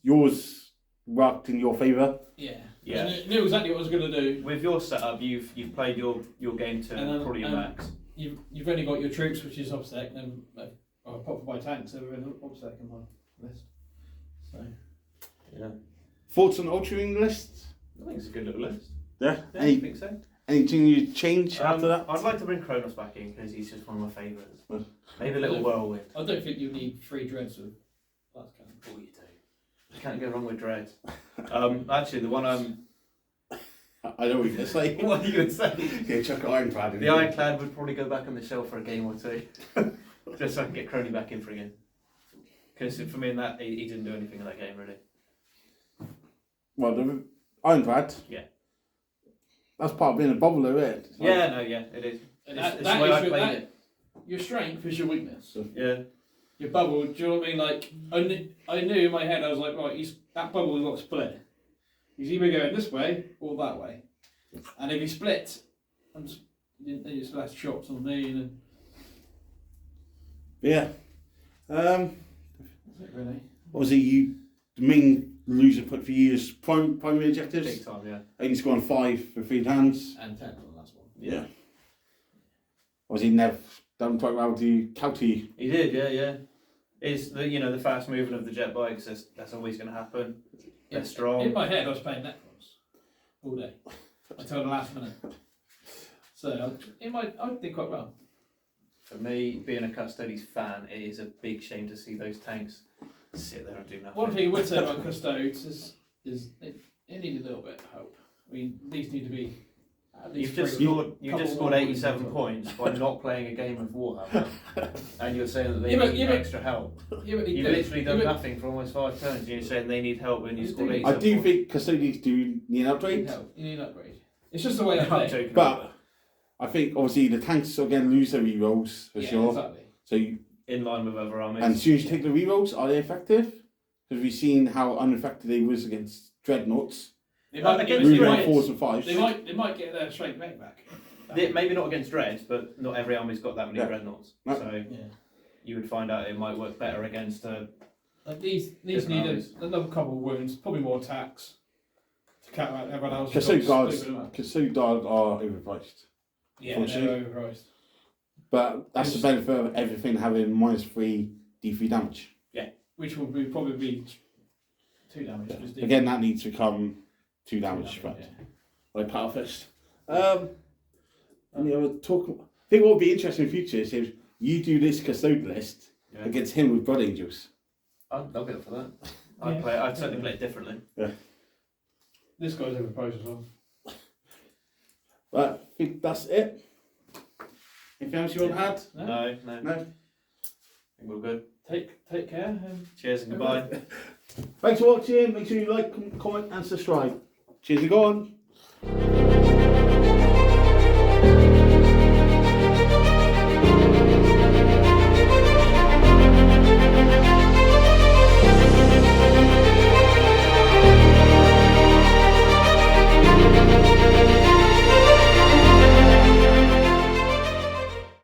yours worked in your favour. Yeah. Yeah. I knew exactly what I was going to do. With your setup, you've played your game to probably your max. You've only got your troops, which is obstacle, and apart from my tanks, they're in obstacle in my list. So. Yeah. Thoughts on Ultramarine list? I think it's a good little list. Yeah. I think so. Anything you change after that? I'd like to bring Kronos back in because he's just one of my favourites. Maybe a little whirlwind. I don't think you need 3 dreads with that kind of. Oh, you do. You can't go wrong with dreads. Actually, the one I know what you're going to say. What are you going to say? Okay, chuck an Ironclad in. The Ironclad would probably go back on the shelf for a game or two. Just so I can get Crony back in for a game. Because for me, in that, he didn't do anything in that game, really. Well, the Ironclad. Yeah. That's part of being a bubble, isn't it? It is. It's the way I played it. Your strength is your weakness. Yeah. Your bubble, do you know what I mean? Like, I knew in my head, I was like, right, that bubble is not split. He's either going this way or that way. And if he splits, then it's less shots on me. And yeah. that's it, really. Obviously, the main loser put for you is primary objectives. Big time, yeah. Only scoring 5 for 3 hands. And 10 on the last one. Yeah. Obviously, Nev done quite well to counter you. He did, yeah. It's the fast movement of the jet bikes. That's always going to happen. They're strong. In my head, I was playing Necrons all day until the last minute. So I did quite well. For me, being a Custodes fan, it is a big shame to see those tanks sit there and do nothing. One thing I would say about Custodes is it needed a little bit of help. I mean, these need to be. You've just scored 87 points by not playing a game of Warhammer, and you're saying that they need extra help. You've literally done nothing for almost 5 turns, and you're saying they need help when you scored 87 I do points. think Custodes do need an upgrade. You need an upgrade. It's just the way I play. But I think obviously the tanks again lose their rerolls for sure. Exactly. So in line with other armies. And as soon as you take the rerolls, are they effective? Because we've seen how unaffected they was against dreadnoughts. They might, against moving Dreads, on 4s and 5s. They might get their strength rate back. Maybe not against Dreads, but not every army's got that many dreadnoughts. No. So you would find out it might work better against. These need another couple of wounds, probably more attacks to counteract everyone else. Custode guards are overpriced. Yeah, they're overpriced. But that's the benefit of everything having -3 D3 damage. Yeah, which will probably be 2 damage. Yeah. Again, that needs to become 2 damage. Like Power Fist. Any other talk? I think what would be interesting in the future is if you do this custode list against him with Blood Angels. I'll be up for that. I'd certainly play it differently. Yeah. This guy's overpriced as well. But I think that's it. Anything else you want to add? No. I think we're good. Take care. Cheers and goodbye. Thanks for watching. Make sure you like, comment and subscribe. Cheers and go on.